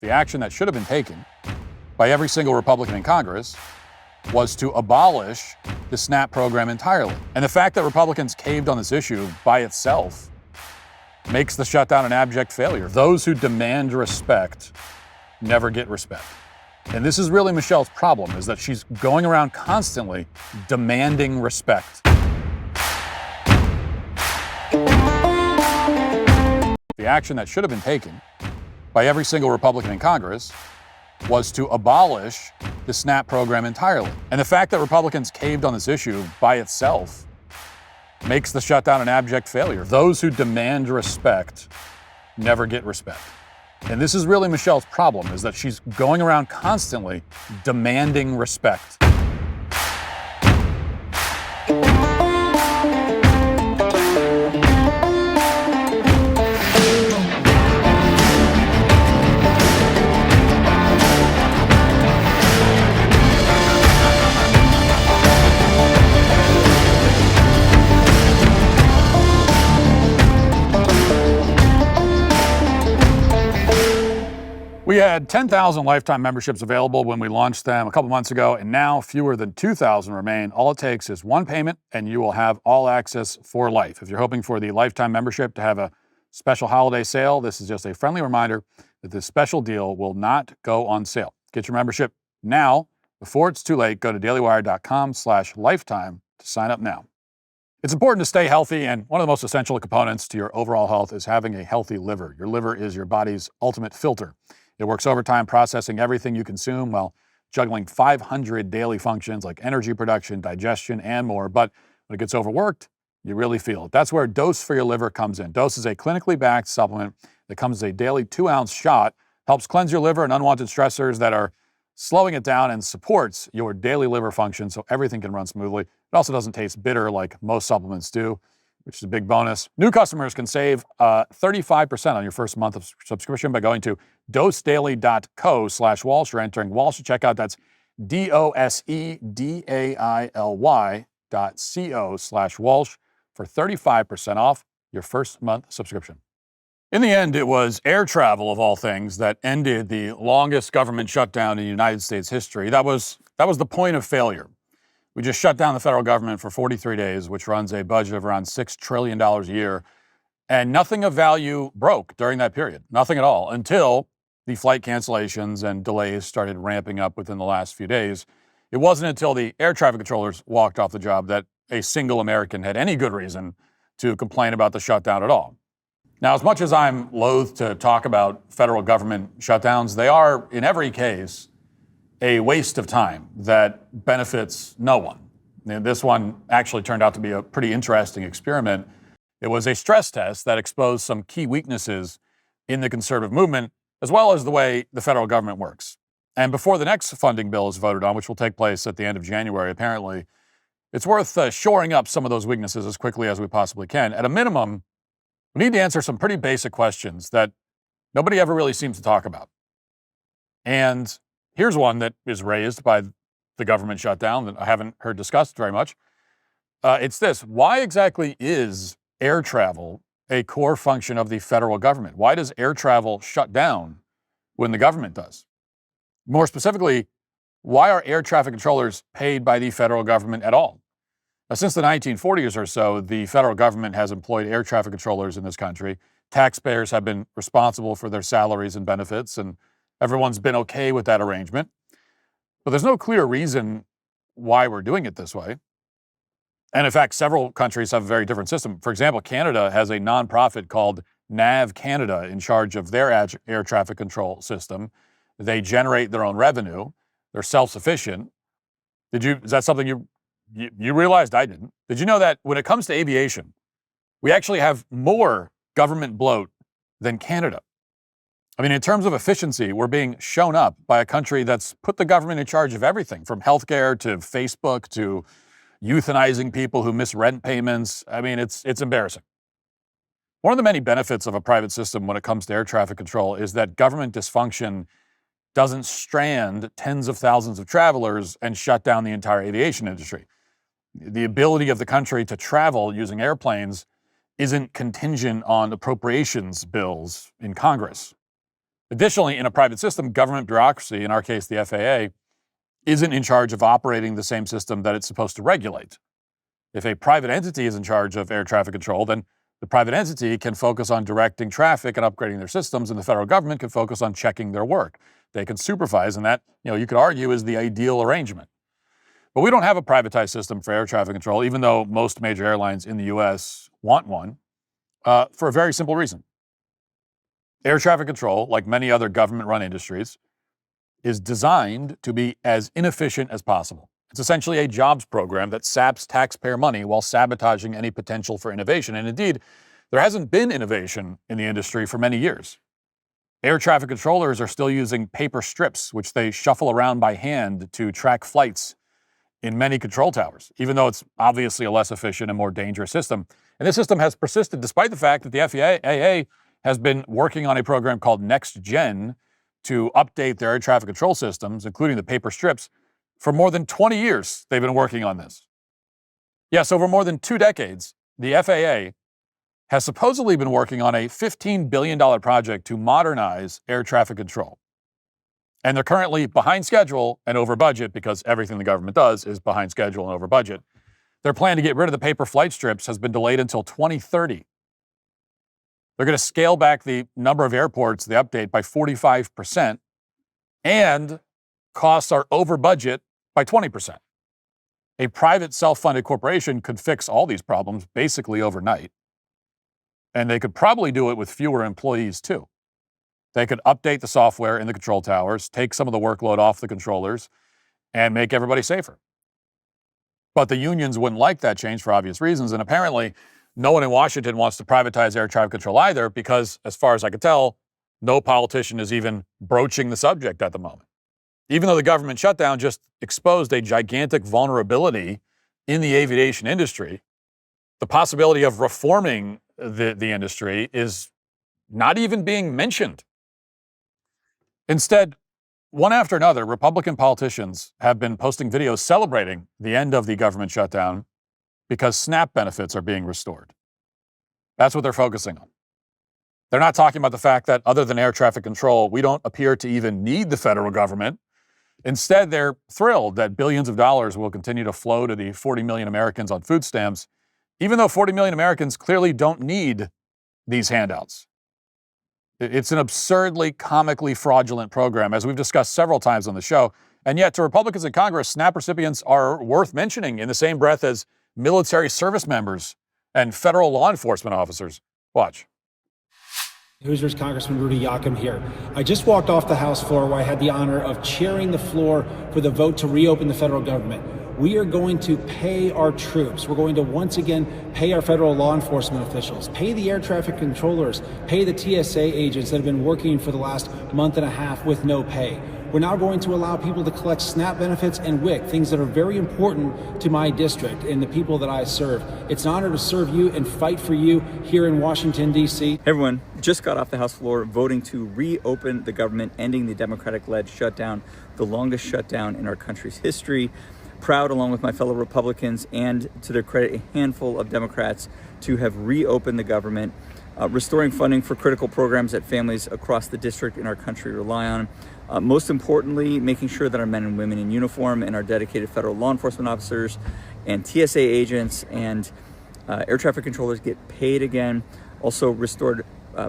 The action that should have been taken by every single Republican in Congress was to abolish the SNAP program entirely. And the fact that Republicans caved on this issue by itself makes the shutdown an abject failure. Those who demand respect never get respect. And this is really Michelle's problem, is that she's going around constantly demanding respect. The action that should have been taken by every single Republican in Congress was to abolish the SNAP program entirely. And the fact that Republicans caved on this issue by itself makes the shutdown an abject failure. Those who demand respect never get respect. And this is really Michelle's problem, is that she's going around constantly demanding respect. We had 10,000 lifetime memberships available when we launched them a couple months ago, and now fewer than 2,000 remain. All it takes is one payment, and you will have all access for life. If you're hoping for the lifetime membership to have a special holiday sale, this is just a friendly reminder that this special deal will not go on sale. Get your membership now before it's too late. Go to dailywire.com/lifetime to sign up now. It's important to stay healthy, and one of the most essential components to your overall health is having a healthy liver. Your liver is your body's ultimate filter. It works overtime processing everything you consume while juggling 500 daily functions like energy production, digestion, and more. But when it gets overworked, you really feel it. That's where Dose for Your Liver comes in. Dose is a clinically backed supplement that comes as a daily 2-ounce shot, helps cleanse your liver and unwanted stressors that are slowing it down, and supports your daily liver function so everything can run smoothly. It also doesn't taste bitter like most supplements do, which is a big bonus. New customers can save 35% on your first month of subscription by going to dosedaily.co/Walsh or entering Walsh at checkout. That's dosedaily.co/Walsh for 35% off your first month subscription. In the end, it was air travel, of all things, that ended the longest government shutdown in United States history. That was the point of failure. We just shut down the federal government for 43 days, which runs a budget of around $6 trillion a year. And nothing of value broke during that period. Nothing at all, until the flight cancellations and delays started ramping up within the last few days. It wasn't until the air traffic controllers walked off the job that a single American had any good reason to complain about the shutdown at all. Now, as much as I'm loath to talk about federal government shutdowns, they are, in every case, a waste of time that benefits no one. This one actually turned out to be a pretty interesting experiment. It was a stress test that exposed some key weaknesses in the conservative movement, as well as the way the federal government works. And before the next funding bill is voted on, which will take place at the end of January, apparently, it's worth shoring up some of those weaknesses as quickly as we possibly can. At a minimum, we need to answer some pretty basic questions that nobody ever really seems to talk about. And here's one that is raised by the government shutdown that I haven't heard discussed very much. It's this: why exactly is air travel a core function of the federal government? Why does air travel shut down when the government does? More specifically, why are air traffic controllers paid by the federal government at all? Now, since the 1940s or so, the federal government has employed air traffic controllers in this country. Taxpayers have been responsible for their salaries and benefits, and everyone's been okay with that arrangement. But there's no clear reason why we're doing it this way. And in fact, several countries have a very different system. For example, Canada has a nonprofit called NAV Canada in charge of their air traffic control system. They generate their own revenue. They're self-sufficient. Is that something you realized? I didn't. Did you know that when it comes to aviation, we actually have more government bloat than Canada? I mean, in terms of efficiency, we're being shown up by a country that's put the government in charge of everything, from healthcare to Facebook to euthanizing people who miss rent payments. I mean, it's embarrassing. One of the many benefits of a private system when it comes to air traffic control is that government dysfunction doesn't strand tens of thousands of travelers and shut down the entire aviation industry. The ability of the country to travel using airplanes isn't contingent on appropriations bills in Congress. Additionally, in a private system, government bureaucracy, in our case, the FAA, isn't in charge of operating the same system that it's supposed to regulate. If a private entity is in charge of air traffic control, then the private entity can focus on directing traffic and upgrading their systems, and the federal government can focus on checking their work. They can supervise, and that, you could argue, is the ideal arrangement. But we don't have a privatized system for air traffic control, even though most major airlines in the U.S. want one, for a very simple reason. Air traffic control, like many other government-run industries, is designed to be as inefficient as possible. It's essentially a jobs program that saps taxpayer money while sabotaging any potential for innovation. And indeed, there hasn't been innovation in the industry for many years. Air traffic controllers are still using paper strips, which they shuffle around by hand to track flights in many control towers, even though it's obviously a less efficient and more dangerous system. And this system has persisted despite the fact that the FAA has been working on a program called Next Gen to update their air traffic control systems, including the paper strips. For more than 20 years, they've been working on this. Yes, over more than 2 decades, the FAA has supposedly been working on a $15 billion project to modernize air traffic control. And they're currently behind schedule and over budget because everything the government does is behind schedule and over budget. Their plan to get rid of the paper flight strips has been delayed until 2030. They're going to scale back the number of airports they update by 45%, and costs are over budget by 20%. A private self-funded corporation could fix all these problems basically overnight. And they could probably do it with fewer employees too. They could update the software in the control towers, take some of the workload off the controllers, and make everybody safer. But the unions wouldn't like that change for obvious reasons, and apparently no one in Washington wants to privatize air traffic control either because, as far as I can tell, no politician is even broaching the subject at the moment. Even though the government shutdown just exposed a gigantic vulnerability in the aviation industry, the possibility of reforming the industry is not even being mentioned. Instead, one after another, Republican politicians have been posting videos celebrating the end of the government shutdown because SNAP benefits are being restored. That's what they're focusing on. They're not talking about the fact that other than air traffic control, we don't appear to even need the federal government. Instead, they're thrilled that billions of dollars will continue to flow to the 40 million Americans on food stamps, even though 40 million Americans clearly don't need these handouts. It's an absurdly, comically fraudulent program, as we've discussed several times on the show. And yet, to Republicans in Congress, SNAP recipients are worth mentioning in the same breath as military service members and federal law enforcement officers. Watch. Hoosiers Congressman Rudy Yakum here. I just walked off the House floor where I had the honor of chairing the floor for the vote to reopen the federal government. We are going to pay our troops. We're going to once again pay our federal law enforcement officials, pay the air traffic controllers, pay the TSA agents that have been working for the last month and a half with no pay. We're now going to allow people to collect SNAP benefits and WIC, things that are very important to my district and the people that I serve. It's an honor to serve you and fight for you here in Washington, D.C. Hey everyone, just got off the House floor voting to reopen the government, ending the Democratic-led shutdown, the longest shutdown in our country's history. Proud, along with my fellow Republicans, and to their credit, a handful of Democrats, to have reopened the government, restoring funding for critical programs that families across the district in our country rely on. Most importantly, making sure that our men and women in uniform and our dedicated federal law enforcement officers and TSA agents and air traffic controllers get paid again. Also restored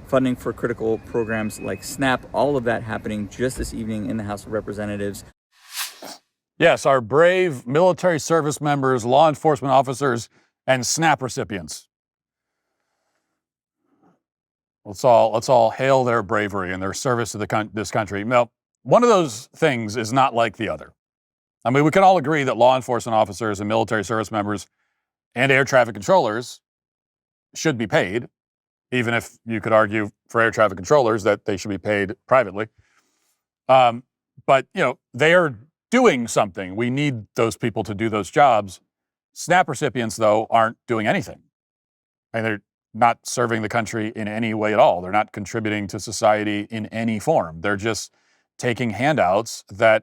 funding for critical programs like SNAP. All of that happening just this evening in the House of Representatives. Yes, our brave military service members, law enforcement officers, and SNAP recipients. Let's all hail their bravery and their service to this country. Now, one of those things is not like the other. I mean, we can all agree that law enforcement officers and military service members and air traffic controllers should be paid, even if you could argue for air traffic controllers that they should be paid privately. But, they are doing something. We need those people to do those jobs. SNAP recipients, though, aren't doing anything. And they're not serving the country in any way at all. They're not contributing to society in any form. They're just taking handouts that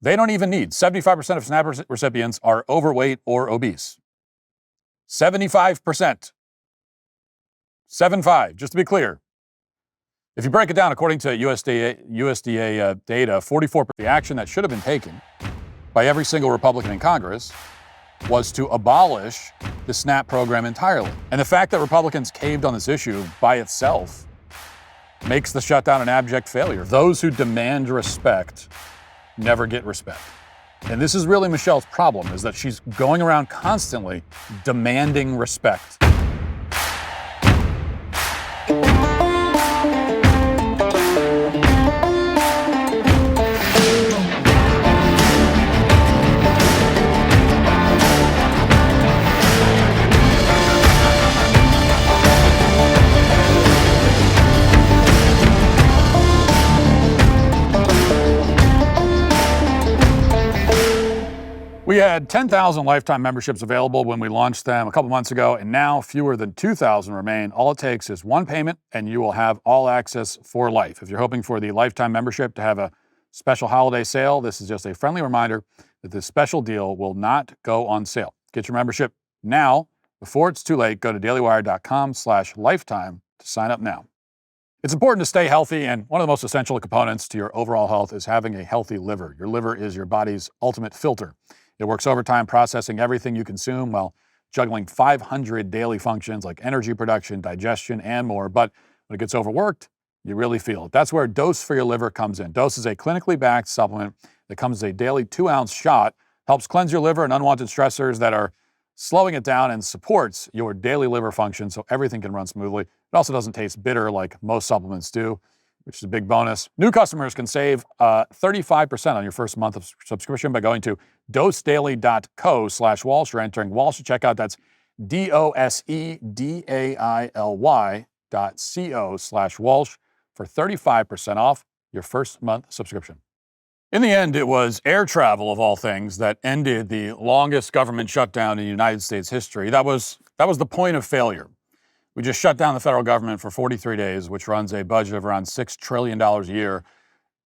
they don't even need. 75% of SNAP recipients are overweight or obese. 75%. 75, just to be clear. If you break it down, according to USDA data, 44% the action that should have been taken by every single Republican in Congress was to abolish the SNAP program entirely. And the fact that Republicans caved on this issue by itself makes the shutdown an abject failure. Those who demand respect never get respect. And this is really Michelle's problem, is that she's going around constantly demanding respect. We had 10,000 lifetime memberships available when we launched them a couple months ago, and now fewer than 2,000 remain. All it takes is one payment, and you will have all access for life. If you're hoping for the lifetime membership to have a special holiday sale, this is just a friendly reminder that this special deal will not go on sale. Get your membership now before it's too late. Go to dailywire.com/lifetime to sign up now. It's important to stay healthy, and one of the most essential components to your overall health is having a healthy liver. Your liver is your body's ultimate filter. It works overtime processing everything you consume while juggling 500 daily functions like energy production, digestion, and more. But when it gets overworked, you really feel it. That's where Dose for Your Liver comes in. Dose is a clinically backed supplement that comes as a daily 2-ounce shot, helps cleanse your liver and unwanted stressors that are slowing it down, and supports your daily liver function so everything can run smoothly. It also doesn't taste bitter like most supplements do, which is a big bonus. New customers can save 35% on your first month of subscription by going to dosedaily.co/Walsh or entering Walsh at checkout. That's dosedaily.co/Walsh for 35% off your first month subscription. In the end, it was air travel, of all things, that ended the longest government shutdown in United States history. That was the point of failure. We just shut down the federal government for 43 days, which runs a budget of around $6 trillion a year.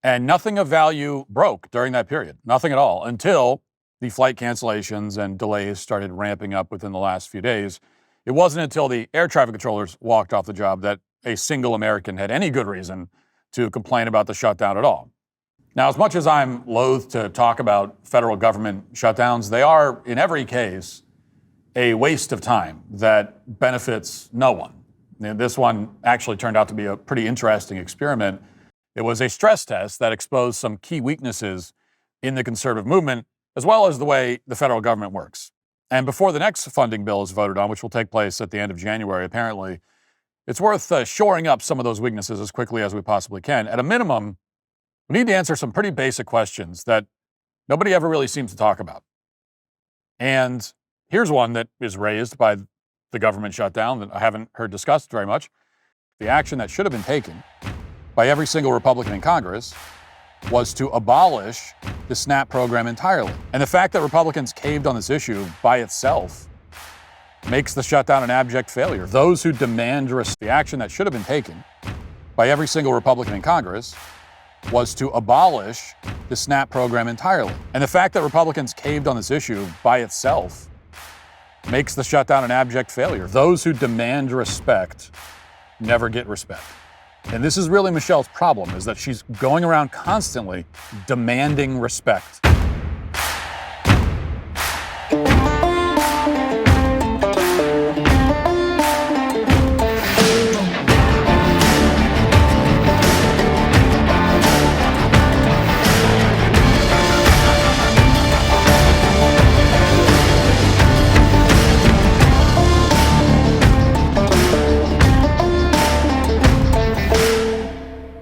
And nothing of value broke during that period. Nothing at all, until the flight cancellations and delays started ramping up within the last few days. It wasn't until the air traffic controllers walked off the job that a single American had any good reason to complain about the shutdown at all. Now, as much as I'm loath to talk about federal government shutdowns, they are, in every case, a waste of time that benefits no one. This one actually turned out to be a pretty interesting experiment. It was a stress test that exposed some key weaknesses in the conservative movement, as well as the way the federal government works. And before the next funding bill is voted on, which will take place at the end of January, apparently, it's worth shoring up some of those weaknesses as quickly as we possibly can. At a minimum, we need to answer some pretty basic questions that nobody ever really seems to talk about. And here's one that is raised by the government shutdown that I haven't heard discussed very much. The action that should have been taken by every single Republican in Congress was to abolish the SNAP program entirely. And the fact that Republicans caved on this issue by itself makes the shutdown an abject failure. Those who demand the action that should have been taken by every single Republican in Congress was to abolish the SNAP program entirely. And the fact that Republicans caved on this issue by itself makes the shutdown an abject failure. Those who demand respect never get respect. And this is really Michelle's problem, is that she's going around constantly demanding respect.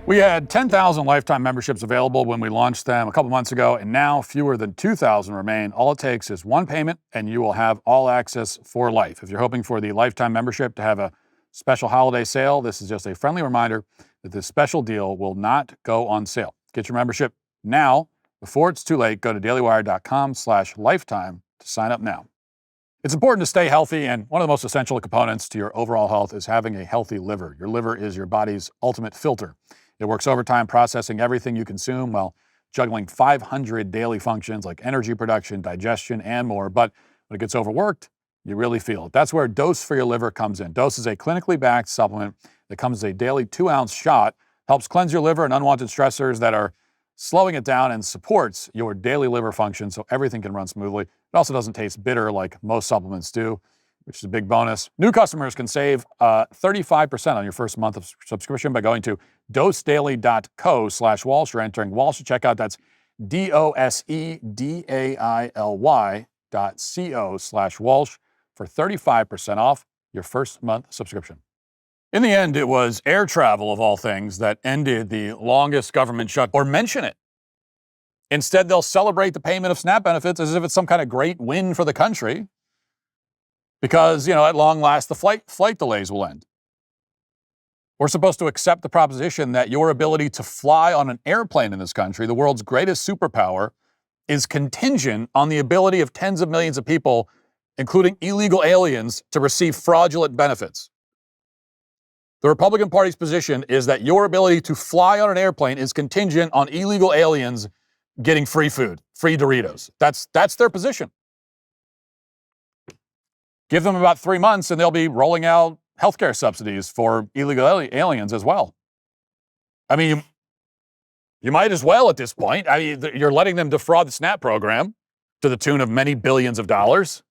We had 10,000 lifetime memberships available when we launched them a couple months ago, and now fewer than 2,000 remain. All it takes is one payment, and you will have all access for life. If you're hoping for the lifetime membership to have a special holiday sale, this is just a friendly reminder that this special deal will not go on sale. Get your membership now before it's too late. Go to dailywire.com/lifetime to sign up now. It's important to stay healthy, and one of the most essential components to your overall health is having a healthy liver. Your liver is your body's ultimate filter. It works overtime processing everything you consume while juggling 500 daily functions like energy production, digestion, and more. But when it gets overworked, you really feel it. That's where Dose for Your Liver comes in. Dose is a clinically backed supplement that comes as a daily 2-ounce shot, helps cleanse your liver and unwanted stressors that are slowing it down, and supports your daily liver function so everything can run smoothly. It also doesn't taste bitter like most supplements do, which is a big bonus. New customers can save 35% on your first month of subscription by going to dosedaily.co/Walsh or entering Walsh at checkout. That's dosedaily.co/Walsh for 35% off your first month subscription. In the end, it was air travel, of all things, that ended the longest government shut, or mention it. Instead, they'll celebrate the payment of SNAP benefits as if it's some kind of great win for the country because, at long last, the flight delays will end. We're supposed to accept the proposition that your ability to fly on an airplane in this country, the world's greatest superpower, is contingent on the ability of tens of millions of people, including illegal aliens, to receive fraudulent benefits. The Republican Party's position is that your ability to fly on an airplane is contingent on illegal aliens getting free food, free Doritos. That's their position. Give them about 3 months and they'll be rolling out healthcare subsidies for illegal aliens as well. I mean, you might as well at this point. I mean, you're letting them defraud the SNAP program to the tune of many billions of dollars.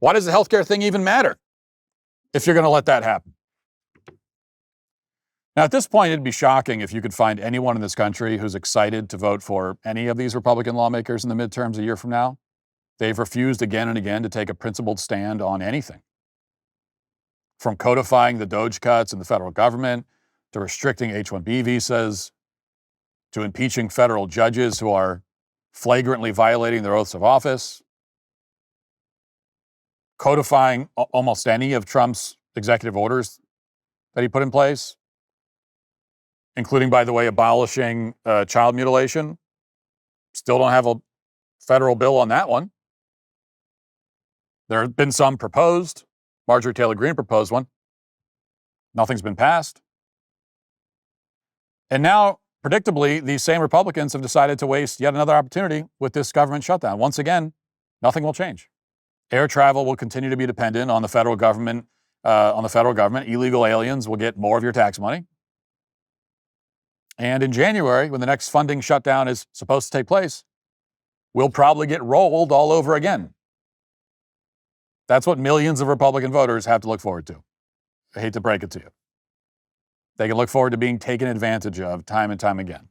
Why does the healthcare thing even matter if you're going to let that happen? Now, at this point, it'd be shocking if you could find anyone in this country who's excited to vote for any of these Republican lawmakers in the midterms a year from now. They've refused again and again to take a principled stand on anything, from codifying the DOGE cuts in the federal government, to restricting H-1B visas, to impeaching federal judges who are flagrantly violating their oaths of office, codifying almost any of Trump's executive orders that he put in place, including, by the way, abolishing child mutilation. Still don't have a federal bill on that one. There have been some proposed. Marjorie Taylor Greene proposed one. Nothing's been passed. And now, predictably, these same Republicans have decided to waste yet another opportunity with this government shutdown. Once again, nothing will change. Air travel will continue to be dependent on the federal government. Illegal aliens will get more of your tax money. And in January, when the next funding shutdown is supposed to take place, we'll probably get rolled all over again. That's what millions of Republican voters have to look forward to. I hate to break it to you. They can look forward to being taken advantage of time and time again.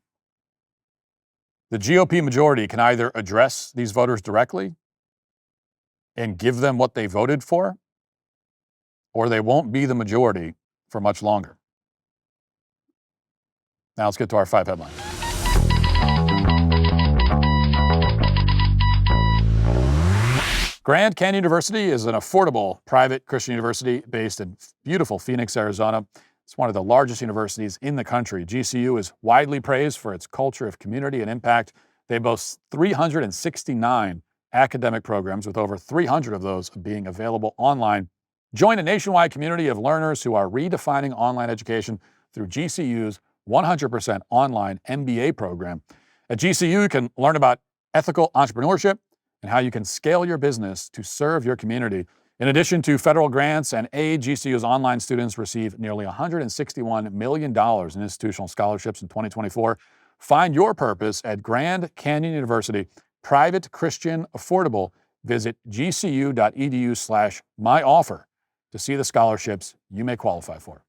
The GOP majority can either address these voters directly and give them what they voted for, or they won't be the majority for much longer. Now let's get to our 5 headlines. Grand Canyon University is an affordable private Christian university based in beautiful Phoenix, Arizona. It's one of the largest universities in the country. GCU is widely praised for its culture of community and impact. They boast 369 academic programs, with over 300 of those being available online. Join a nationwide community of learners who are redefining online education through GCU's 100% online MBA program. At GCU, you can learn about ethical entrepreneurship and how you can scale your business to serve your community. In addition to federal grants and aid, GCU's online students receive nearly $161 million in institutional scholarships in 2024. Find your purpose at Grand Canyon University, private, Christian, affordable. Visit gcu.edu/myoffer to see the scholarships you may qualify for.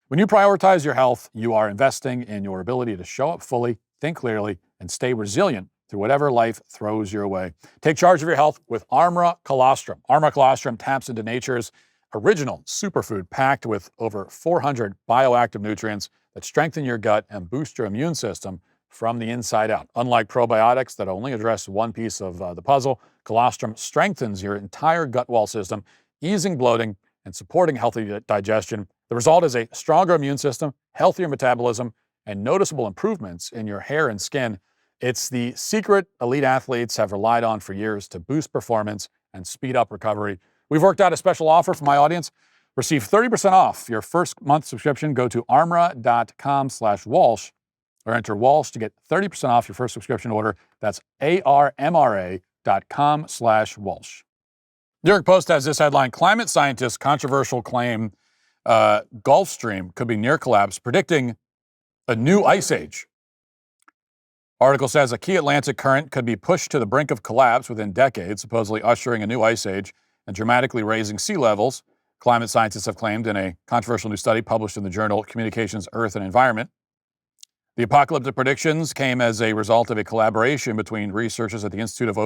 When you prioritize your health, you are investing in your ability to show up fully, think clearly, and stay resilient through whatever life throws your way. Take charge of your health with Armra Colostrum. Armra Colostrum taps into nature's original superfood packed with over 400 bioactive nutrients that strengthen your gut and boost your immune system from the inside out. Unlike probiotics that only address one piece of the puzzle, colostrum strengthens your entire gut wall system, easing bloating and supporting healthy digestion. The result is a stronger immune system, healthier metabolism, and noticeable improvements in your hair and skin. It's the secret elite athletes have relied on for years to boost performance and speed up recovery. We've worked out a special offer for my audience. Receive 30% off your first month subscription. Go to armra.com/Walsh or enter Walsh to get 30% off your first subscription order. That's armra.com/Walsh. New York Post has this headline: climate scientists' controversial claim Gulf Stream could be near collapse, predicting a new ice age. Article says a key Atlantic current could be pushed to the brink of collapse within decades, supposedly ushering a new ice age and dramatically raising sea levels, climate scientists have claimed in a controversial new study published in the journal Communications, Earth, and Environment. The apocalyptic predictions came as a result of a collaboration between researchers at the Institute of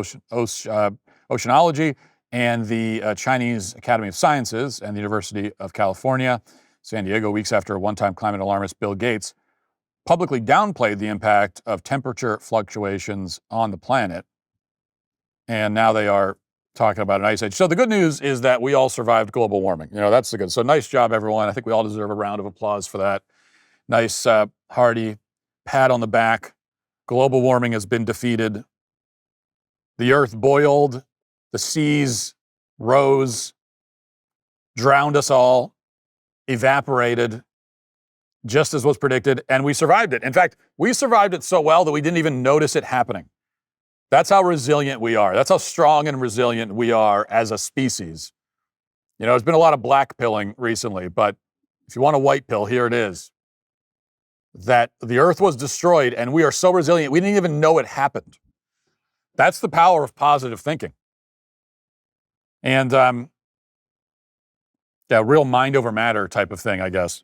Oceanology and the Chinese Academy of Sciences and the University of California, San Diego, weeks after one-time climate alarmist Bill Gates publicly downplayed the impact of temperature fluctuations on the planet. And now they are talking about an ice age. So the good news is that we all survived global warming. That's the good. So nice job, everyone. I think we all deserve a round of applause for that. Nice, hearty pat on the back. Global warming has been defeated. The earth boiled. The seas rose, drowned us all, evaporated, just as was predicted, and we survived it. In fact, we survived it so well that we didn't even notice it happening. That's how resilient we are. That's how strong and resilient we are as a species. There's been a lot of black pilling recently, but if you want a white pill, here it is. That the earth was destroyed and we are so resilient, we didn't even know it happened. That's the power of positive thinking. And, real mind over matter type of thing, I guess.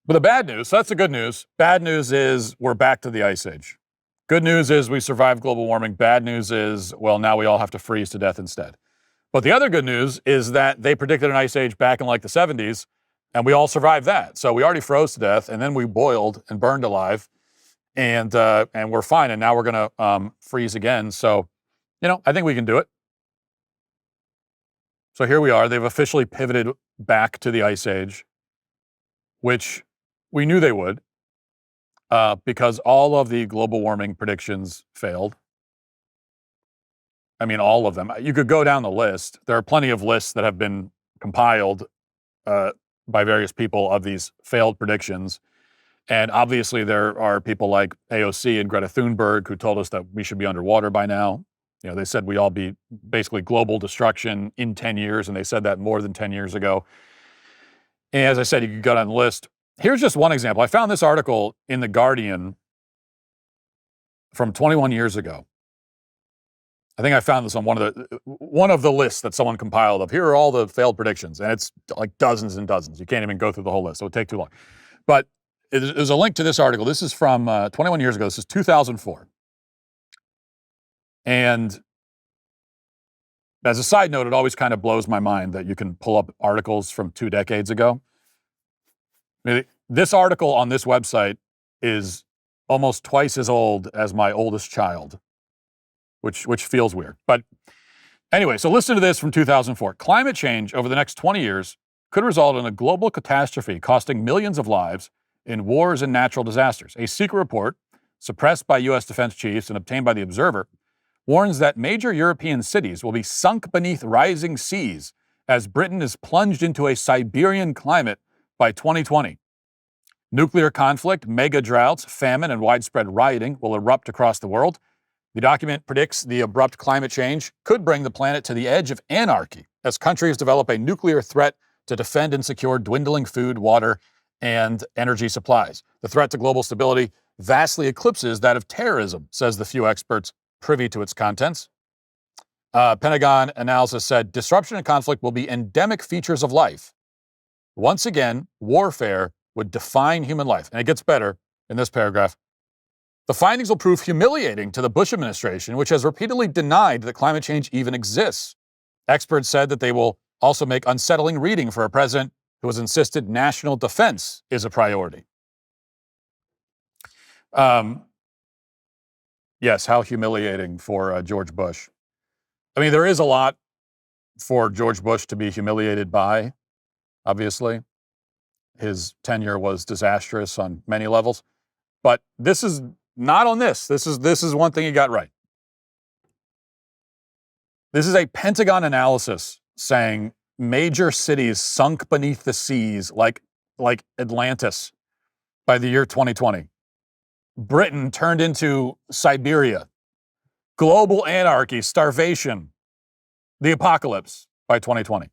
But the bad news, so that's the good news. Bad news is we're back to the ice age. Good news is we survived global warming. Bad news is, well, now we all have to freeze to death instead. But the other good news is that they predicted an ice age back in like the 70s, and we all survived that. So we already froze to death, and then we boiled and burned alive, and we're fine. And now we're going to freeze again. So, I think we can do it. So here we are. They've officially pivoted back to the ice age, which we knew they would, because all of the global warming predictions failed. I mean, all of them. You could go down the list. There are plenty of lists that have been compiled by various people of these failed predictions. And obviously, there are people like AOC and Greta Thunberg who told us that we should be underwater by now. They said we all be basically global destruction in 10 years, and they said that more than 10 years ago. And as I said, you could go down the list. Here's just one example. I found this article in The Guardian from 21 years ago. I think I found this on one of the lists that someone compiled of, here are all the failed predictions, and it's like dozens and dozens. You can't even go through the whole list. It would take too long. But there's a link to this article. This is from 21 years ago. This is 2004. And as a side note, it always kind of blows my mind that you can pull up articles from 2 decades ago. I mean, this article on this website is almost twice as old as my oldest child, which feels weird. But anyway, so listen to this from 2004. Climate change over the next 20 years could result in a global catastrophe costing millions of lives in wars and natural disasters. A secret report, suppressed by U.S. defense chiefs and obtained by The Observer, warns that major European cities will be sunk beneath rising seas as Britain is plunged into a Siberian climate by 2020. Nuclear conflict, mega droughts, famine, and widespread rioting will erupt across the world. The document predicts the abrupt climate change could bring the planet to the edge of anarchy as countries develop a nuclear threat to defend and secure dwindling food, water, and energy supplies. The threat to global stability vastly eclipses that of terrorism, says the few experts privy to its contents. Pentagon analysis said disruption and conflict will be endemic features of life. Once again, warfare would define human life. And it gets better in this paragraph. The findings will prove humiliating to the Bush administration, which has repeatedly denied that climate change even exists. Experts said that they will also make unsettling reading for a president who has insisted national defense is a priority. Yes, how humiliating for George Bush. I mean, there is a lot for George Bush to be humiliated by, obviously. His tenure was disastrous on many levels. But this is not on this. This is one thing he got right. This is a Pentagon analysis saying major cities sunk beneath the seas like Atlantis by the year 2020. Britain turned into Siberia. Global anarchy, starvation, the apocalypse by 2020.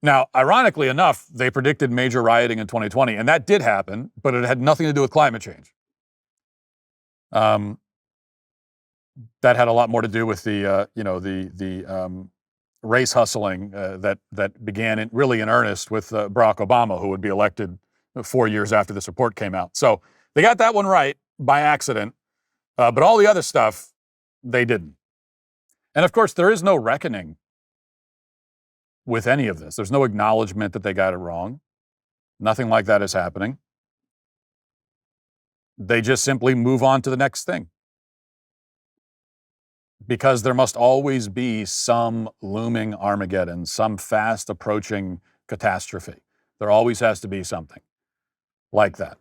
Now, ironically enough, they predicted major rioting in 2020, and that did happen, but it had nothing to do with climate change. That had a lot more to do with the race hustling that began really in earnest with Barack Obama, who would be elected 4 years after this report came out. So they got that one right by accident, but all the other stuff they didn't. And of course, there is no reckoning with any of this. There's no acknowledgement that they got it wrong. Nothing like that is happening. They just simply move on to the next thing. Because there must always be some looming Armageddon, some fast approaching catastrophe. There always has to be something like that.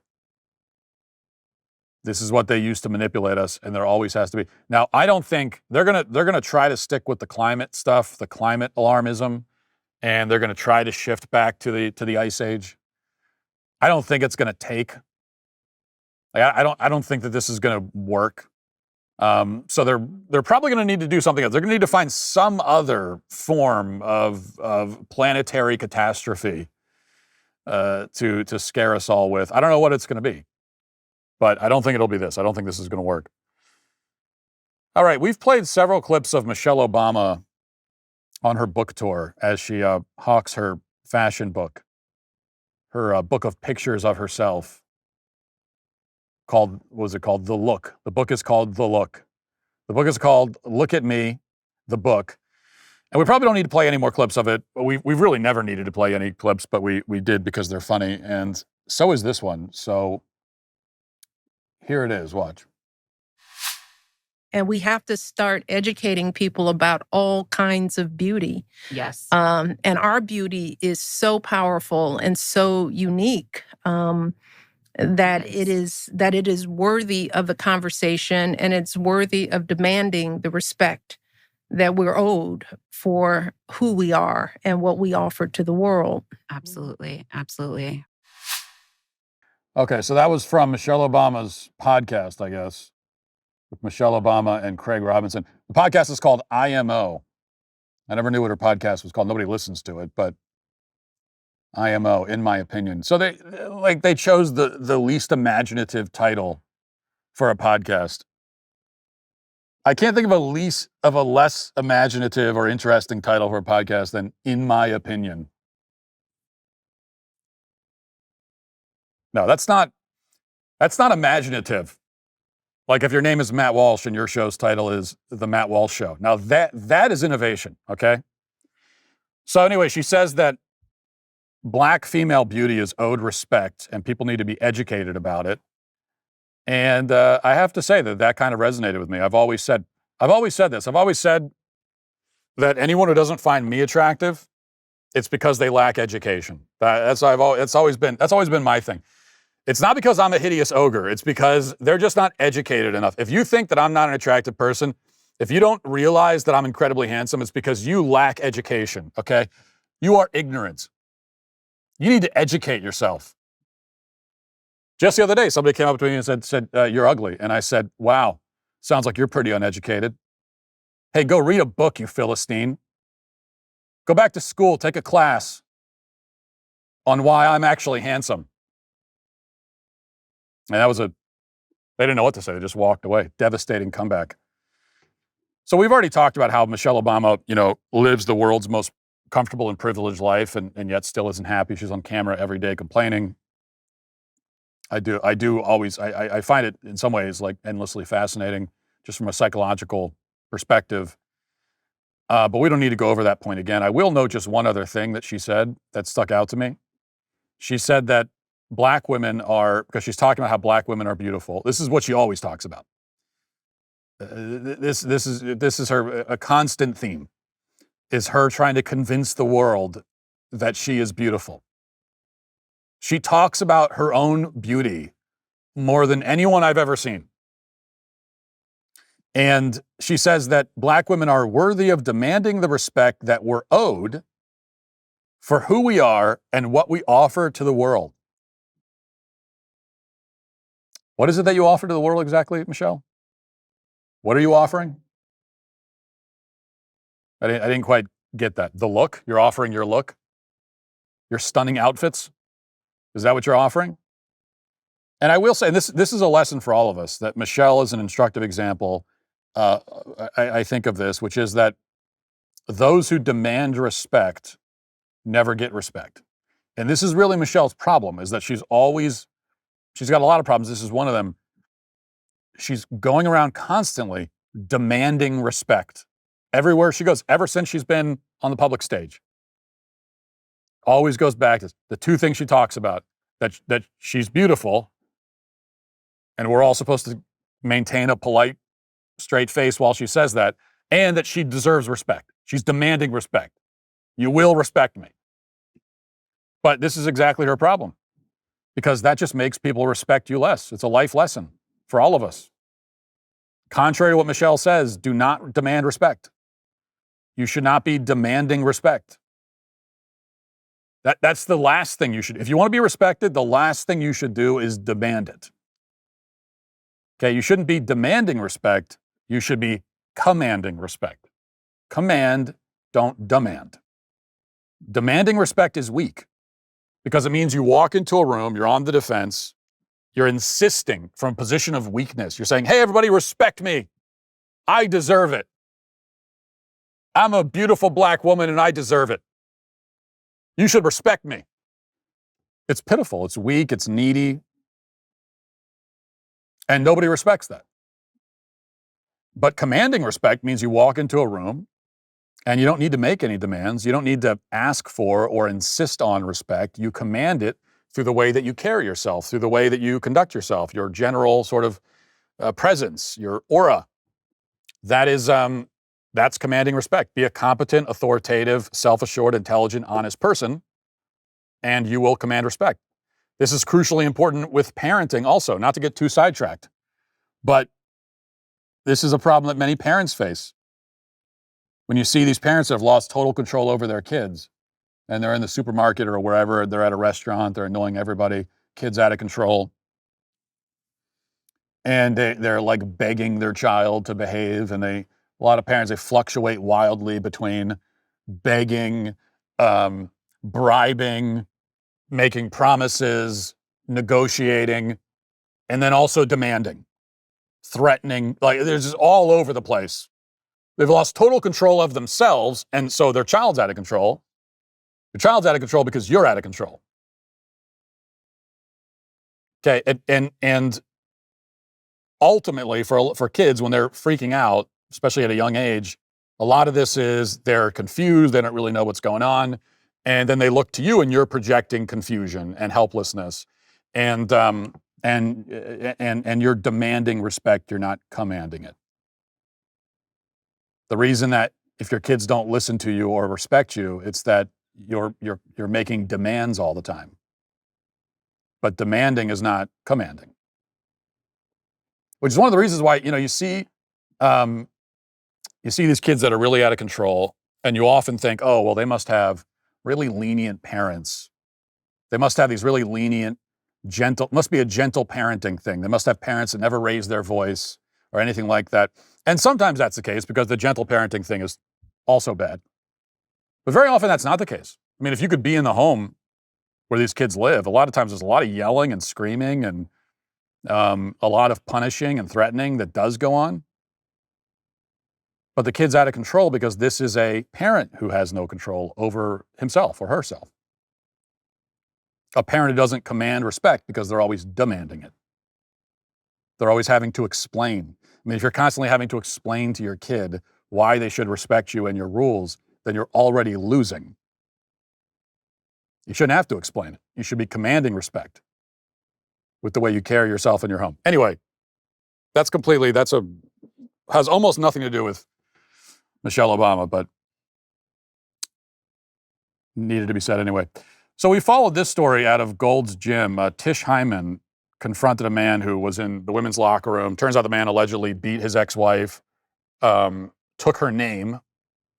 This is what they use to manipulate us, and there always has to be. Now, I don't think they're gonna try to stick with the climate stuff, the climate alarmism, and they're gonna try to shift back to the ice age. I don't think it's gonna take. I don't think that this is gonna work. So they're probably going to need to do something else. They're going to need to find some other form of planetary catastrophe to scare us all with. I don't know what it's going to be, but I don't think it'll be this. I don't think this is going to work. All right, we've played several clips of Michelle Obama on her book tour as she hawks her fashion book, her book of pictures of herself. What was it called? The Look. The book is called The Look. The book is called Look at Me, the book. And we probably don't need to play any more clips of it. We've really never needed to play any clips, but we did because they're funny. And so is this one. So here it is. Watch. And we have to start educating people about all kinds of beauty. Yes. And our beauty is so powerful and so unique. That Yes. it is worthy of the conversation, and it's worthy of demanding the respect that we're owed for who we are and what we offer to the world. Absolutely. Absolutely. Okay, so that was from Michelle Obama's podcast, I guess, with Michelle Obama and Craig Robinson. The podcast is called IMO. I never knew what her podcast was called. Nobody listens to it, but IMO, in my opinion. So they chose the least imaginative title for a podcast. I can't think of a less imaginative or interesting title for a podcast than "In My Opinion." No, that's not imaginative. Like if your name is Matt Walsh and your show's title is The Matt Walsh Show. Now that is innovation, okay? So anyway, she says that Black female beauty is owed respect and people need to be educated about it. And I have to say that kind of resonated with me. I've always said this. I've always said that anyone who doesn't find me attractive, it's because they lack education. That's always been my thing. It's not because I'm a hideous ogre. It's because they're just not educated enough. If you think that I'm not an attractive person, if you don't realize that I'm incredibly handsome, it's because you lack education, okay? You are ignorant. You need to educate yourself. Just the other day, somebody came up to me and said, "You're ugly." And I said, "Wow, sounds like you're pretty uneducated. Hey, go read a book, you Philistine. Go back to school, take a class on why I'm actually handsome." And they didn't know what to say. They just walked away. Devastating comeback. So we've already talked about how Michelle Obama, lives the world's most comfortable and privileged life and yet still isn't happy. She's on camera every day complaining. I find it in some ways like endlessly fascinating just from a psychological perspective. But we don't need to go over that point again. I will note just one other thing that she said that stuck out to me. She said that Black women because she's talking about how Black women are beautiful. This is what she always talks about. This is a constant theme, is her trying to convince the world that she is beautiful. She talks about her own beauty more than anyone I've ever seen. And she says that Black women are worthy of demanding the respect that we're owed for who we are and what we offer to the world. What is it that you offer to the world exactly, Michelle? What are you offering? I didn't quite get that. The look? You're offering your look? Your stunning outfits? Is that what you're offering? And I will say this is a lesson for all of us, that Michelle is an instructive example. I think of this, which is that those who demand respect never get respect. And this is really Michelle's problem, is that she's got a lot of problems. This is one of them. She's going around constantly demanding respect everywhere she goes, ever since she's been on the public stage. Always goes back to the two things she talks about, that she's beautiful, and we're all supposed to maintain a polite, straight face while she says that, and that she deserves respect. She's demanding respect. You will respect me. But this is exactly her problem, because that just makes people respect you less. It's a life lesson for all of us. Contrary to what Michelle says, do not demand respect. You should not be demanding respect. That's the last thing you should. If you want to be respected, the last thing you should do is demand it. Okay, you shouldn't be demanding respect. You should be commanding respect. Command, don't demand. Demanding respect is weak, because it means you walk into a room, you're on the defense, you're insisting from a position of weakness. You're saying, hey, everybody, respect me. I deserve it. I'm a beautiful black woman and I deserve it. You should respect me. It's pitiful, it's weak, it's needy, and nobody respects that. But commanding respect means you walk into a room and you don't need to make any demands. You don't need to ask for or insist on respect. You command it through the way that you carry yourself, through the way that you conduct yourself, your general sort of presence, your aura. That's commanding respect. Be a competent, authoritative, self-assured, intelligent, honest person, and you will command respect. This is crucially important with parenting also, not to get too sidetracked, but this is a problem that many parents face. When you see these parents that have lost total control over their kids, and they're in the supermarket or wherever, they're at a restaurant, they're annoying everybody, kids out of control, and they're like begging their child to behave, and a lot of parents, they fluctuate wildly between begging, bribing, making promises, negotiating, and then also demanding, threatening. Like, there's just all over the place. They've lost total control of themselves, and so their child's out of control. Your child's out of control because you're out of control. Okay, and ultimately for kids, when they're freaking out, especially at a young age, a lot of this is they're confused, they don't really know what's going on, and then they look to you and you're projecting confusion and helplessness, and you're demanding respect, you're not commanding it. The reason that if your kids don't listen to you or respect you, it's that you're making demands all the time. But demanding is not commanding. Which is one of the reasons why, you see these kids that are really out of control, and you often think, oh, well, they must have really lenient parents. They must have these really lenient, must be a gentle parenting thing. They must have parents that never raise their voice or anything like that. And sometimes that's the case, because the gentle parenting thing is also bad. But very often that's not the case. I mean, if you could be in the home where these kids live, a lot of times there's a lot of yelling and screaming and a lot of punishing and threatening that does go on. But the kid's out of control because this is a parent who has no control over himself or herself. A parent who doesn't command respect because they're always demanding it. They're always having to explain. I mean, if you're constantly having to explain to your kid why they should respect you and your rules, then you're already losing. You shouldn't have to explain it. You should be commanding respect with the way you carry yourself in your home. Anyway, has almost nothing to do with Michelle Obama, but needed to be said anyway. So we followed this story out of Gold's Gym. Tish Hyman confronted a man who was in the women's locker room. Turns out the man allegedly beat his ex-wife, took her name,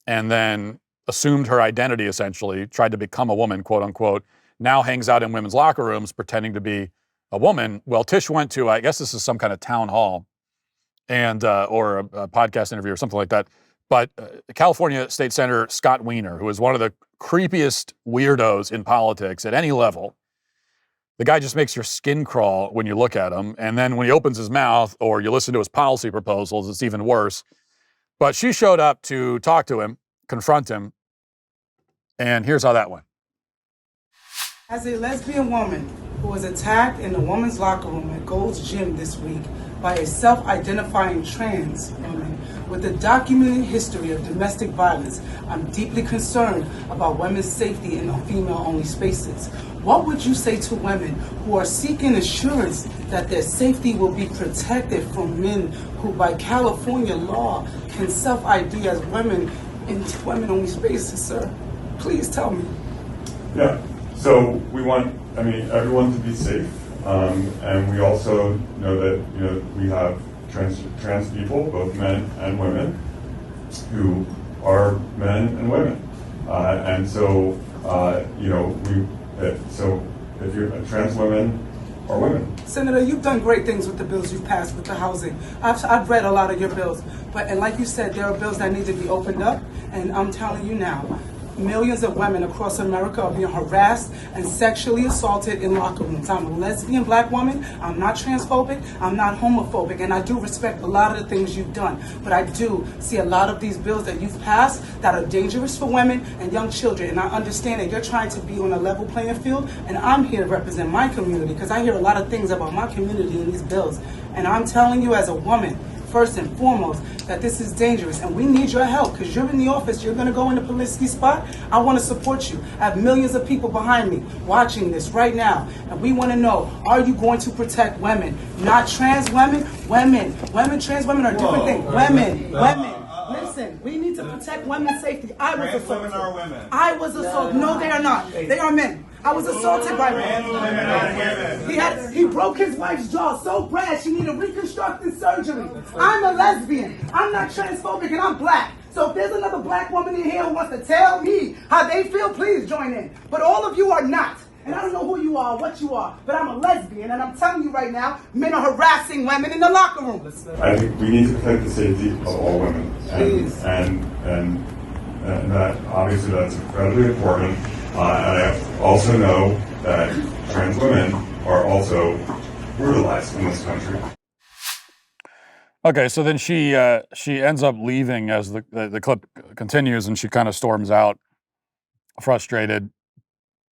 and then assumed her identity, essentially, tried to become a woman, quote unquote, now hangs out in women's locker rooms pretending to be a woman. Well, Tish went to, I guess this is some kind of town hall and or a podcast interview or something like that. But California State Senator Scott Wiener, who is one of the creepiest weirdos in politics at any level. The guy just makes your skin crawl when you look at him. And then when he opens his mouth or you listen to his policy proposals, it's even worse. But she showed up to talk to him, confront him. And here's how that went. As a lesbian woman who was attacked in the women's locker room at Gold's Gym this week by a self-identifying trans woman with a documented history of domestic violence, I'm deeply concerned about women's safety in female-only spaces. What would you say to women who are seeking assurance that their safety will be protected from men who, by California law, can self-ID as women in women-only spaces, sir? Please tell me. Yeah, so we want, everyone to be safe, and we also know that, we have trans people, both men and women, who are men and women, and so, so if you're trans women or women. Senator, you've done great things with the bills you've passed with the housing. I've read a lot of your bills, and like you said, there are bills that need to be opened up, and I'm telling you now, millions of women across America are being harassed and sexually assaulted in locker rooms. I'm a lesbian black woman. I'm not transphobic. I'm not homophobic. And I do respect a lot of the things you've done. But I do see a lot of these bills that you've passed that are dangerous for women and young children. And I understand that you're trying to be on a level playing field. And I'm here to represent my community because I hear a lot of things about my community in these bills. And I'm telling you as a woman, first and foremost, that this is dangerous and we need your help because you're in the office, you're going to go in the Polisky spot. I want to support you. I have millions of people behind me watching this right now, and we want to know, are you going to protect women? Not trans women, women, trans women are different things. Women. Listen, we need to protect women's safety. I was assaulted. Women are women. I was assaulted. No, they are not. They are men. I was assaulted by men. He broke his wife's jaw so bad she needed reconstructive surgery. I'm a lesbian. I'm not transphobic and I'm black. So if there's another black woman in here who wants to tell me how they feel, please join in. But all of you are not. And I don't know who you are, what you are, but I'm a lesbian, and I'm telling you right now, men are harassing women in the locker room. I think we need to protect the safety of all women, and that obviously that's incredibly important. And I also know that trans women are also brutalized in this country. Okay, so then she ends up leaving as the clip continues, and she kind of storms out, frustrated.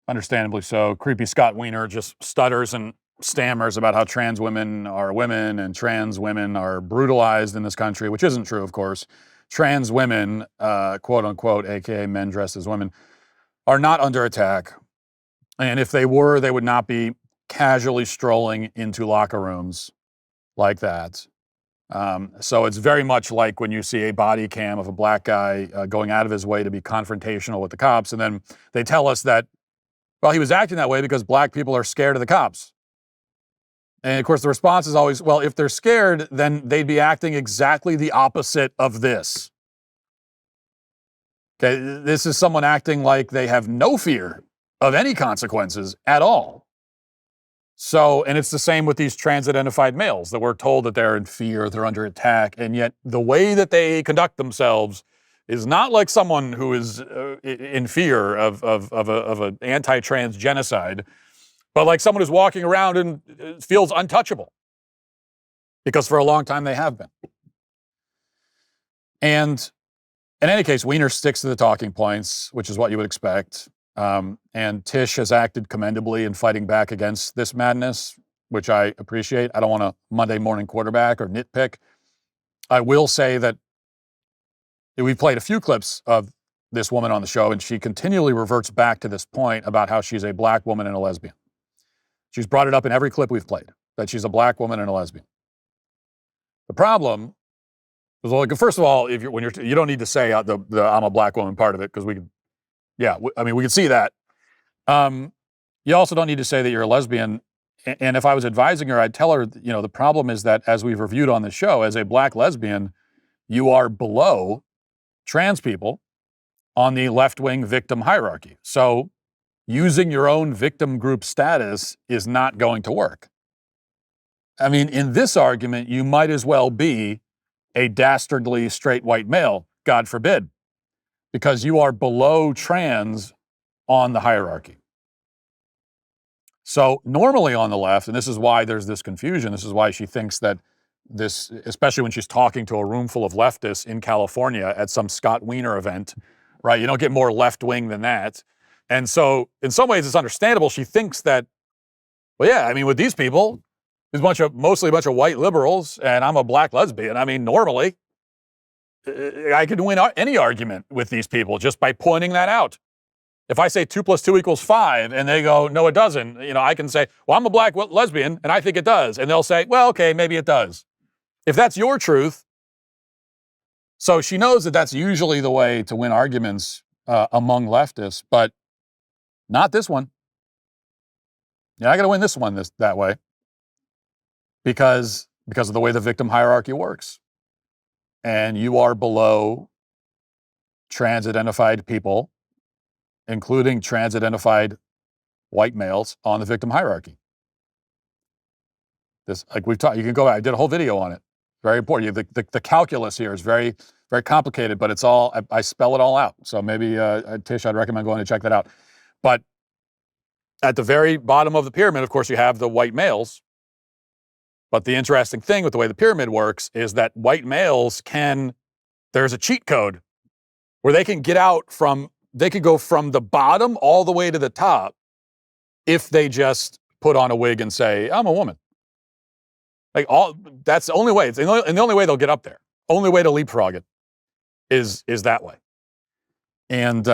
Understandably so. Creepy Scott Wiener just stutters and stammers about how trans women are women and trans women are brutalized in this country, which isn't true, of course. Trans women, quote unquote, aka men dressed as women, are not under attack. And if they were, they would not be casually strolling into locker rooms like that. So it's very much like when you see a body cam of a black guy going out of his way to be confrontational with the cops, and then they tell us that, well, he was acting that way because black people are scared of the cops. And of course, the response is always, well, if they're scared, then they'd be acting exactly the opposite of this. Okay, this is someone acting like they have no fear of any consequences at all. So, and it's the same with these trans-identified males that we're told that they're in fear, they're under attack, and yet the way that they conduct themselves is not like someone who is in fear of an anti-trans genocide, but like someone who's walking around and feels untouchable, because for a long time they have been. And in any case, Wiener sticks to the talking points, which is what you would expect. And Tish has acted commendably in fighting back against this madness, which I appreciate. I don't want to Monday morning quarterback or nitpick. I will say that we've played a few clips of this woman on the show, and she continually reverts back to this point about how she's a black woman and a lesbian. She's brought it up in every clip we've played, that she's a black woman and a lesbian. The problem is, well, first of all, if you don't need to say the I'm a black woman part of it, because we can, we can see that. You also don't need to say that you're a lesbian. And if I was advising her, I'd tell her, the problem is that, as we've reviewed on the show, as a black lesbian, you are below trans people on the left-wing victim hierarchy. So using your own victim group status is not going to work. I mean, in this argument, you might as well be a dastardly straight white male, God forbid. because you are below trans on the hierarchy. So normally on the left, and this is why there's this confusion, this is why she thinks that this, especially when she's talking to a room full of leftists in California at some Scott Wiener event, right? You don't get more left-wing than that. And so in some ways it's understandable. She thinks that, well, yeah, I mean, with these people, there's mostly a bunch of white liberals, and I'm a black lesbian. I mean, normally I could win any argument with these people just by pointing that out. If I say 2 + 2 = 5 and they go, no, it doesn't, I can say, well, I'm a black lesbian and I think it does. And they'll say, well, okay, maybe it does. If that's your truth. So she knows that that's usually the way to win arguments among leftists, but not this one. You're not going to win this one that way because of the way the victim hierarchy works. And you are below trans-identified people, including trans-identified white males on the victim hierarchy. This, like we've talked, you can go back, I did a whole video on it. Very important. The calculus here is very, very complicated, but it's all, I spell it all out. So maybe, Tish, I'd recommend going to check that out. But at the very bottom of the pyramid, of course, you have the white males. But the interesting thing with the way the pyramid works is that white males there's a cheat code where they can they could go from the bottom all the way to the top if they just put on a wig and say, I'm a woman. That's the only way. And the only way they'll get up there, only way to leapfrog it is that way. And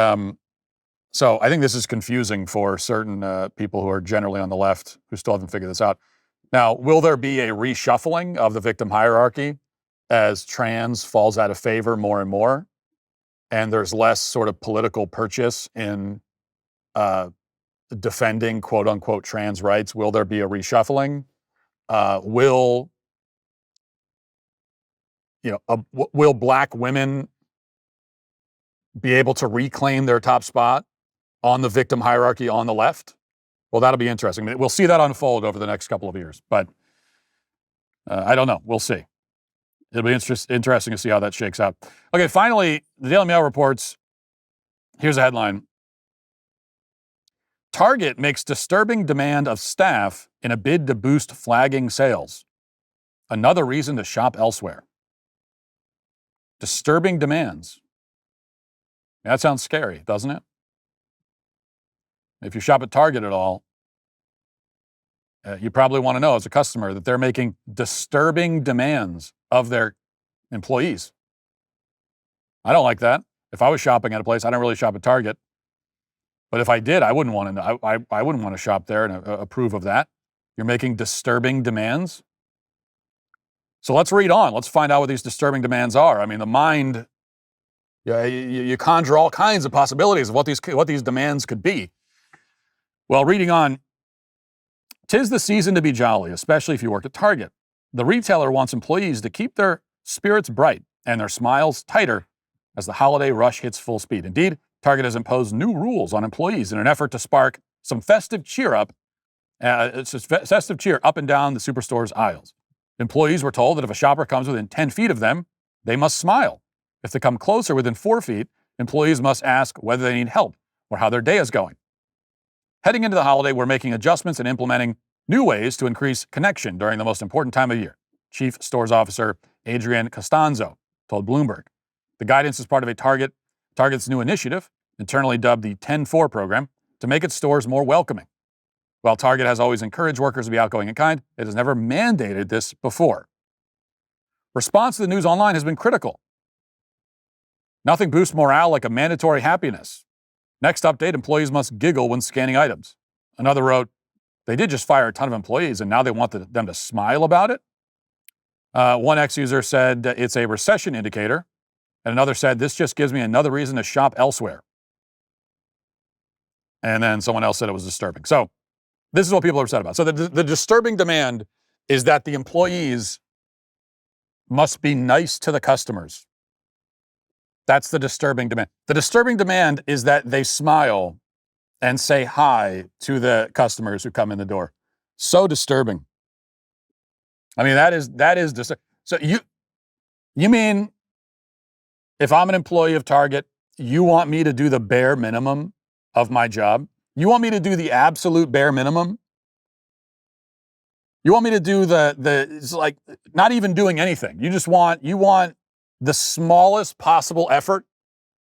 so I think this is confusing for certain people who are generally on the left who still haven't figured this out. Now, will there be a reshuffling of the victim hierarchy as trans falls out of favor more and more? And there's less sort of political purchase in defending quote unquote trans rights? Will there be a reshuffling? Will black women be able to reclaim their top spot on the victim hierarchy on the left? Well, that'll be interesting. We'll see that unfold over the next couple of years, but I don't know. We'll see. It'll be interesting to see how that shakes out. Okay, finally, the Daily Mail reports, here's a headline. Target makes disturbing demand of staff in a bid to boost flagging sales. Another reason to shop elsewhere. Disturbing demands. That sounds scary, doesn't it? If you shop at Target at all, you probably want to know as a customer that they're making disturbing demands of their employees. I don't like that. If I was shopping at a place, I don't really shop at Target. But if I did, I wouldn't want to know. I wouldn't want to shop there and approve of that. You're making disturbing demands. So let's read on. Let's find out what these disturbing demands are. I mean, the mind, you conjure all kinds of possibilities of what these demands could be. Well, reading on, 'tis the season to be jolly, especially if you work at Target. The retailer wants employees to keep their spirits bright and their smiles tighter as the holiday rush hits full speed. Indeed, Target has imposed new rules on employees in an effort to spark some festive cheer up and down the superstore's aisles. Employees were told that if a shopper comes within 10 feet of them, they must smile. If they come closer within 4 feet, employees must ask whether they need help or how their day is going. Heading into the holiday, we're making adjustments and implementing new ways to increase connection during the most important time of year, Chief Stores Officer Adrienne Costanzo told Bloomberg. The guidance is part of Target's new initiative, internally dubbed the 10-4 program, to make its stores more welcoming. While Target has always encouraged workers to be outgoing and kind, it has never mandated this before. Response to the news online has been critical. Nothing boosts morale like a mandatory happiness. Next update, employees must giggle when scanning items. Another wrote, they did just fire a ton of employees and now they want them to smile about it. One ex-user said it's a recession indicator. And another said, this just gives me another reason to shop elsewhere. And then someone else said it was disturbing. So this is what people are upset about. So the disturbing demand is that the employees must be nice to the customers. That's the disturbing demand. The disturbing demand is that they smile and say hi to the customers who come in the door. So disturbing. I mean, that is disturbing. So you mean if I'm an employee of Target you want me to do the bare minimum of my job? You want me to do the absolute bare minimum? You want me to do it's like not even doing anything. You want the smallest possible effort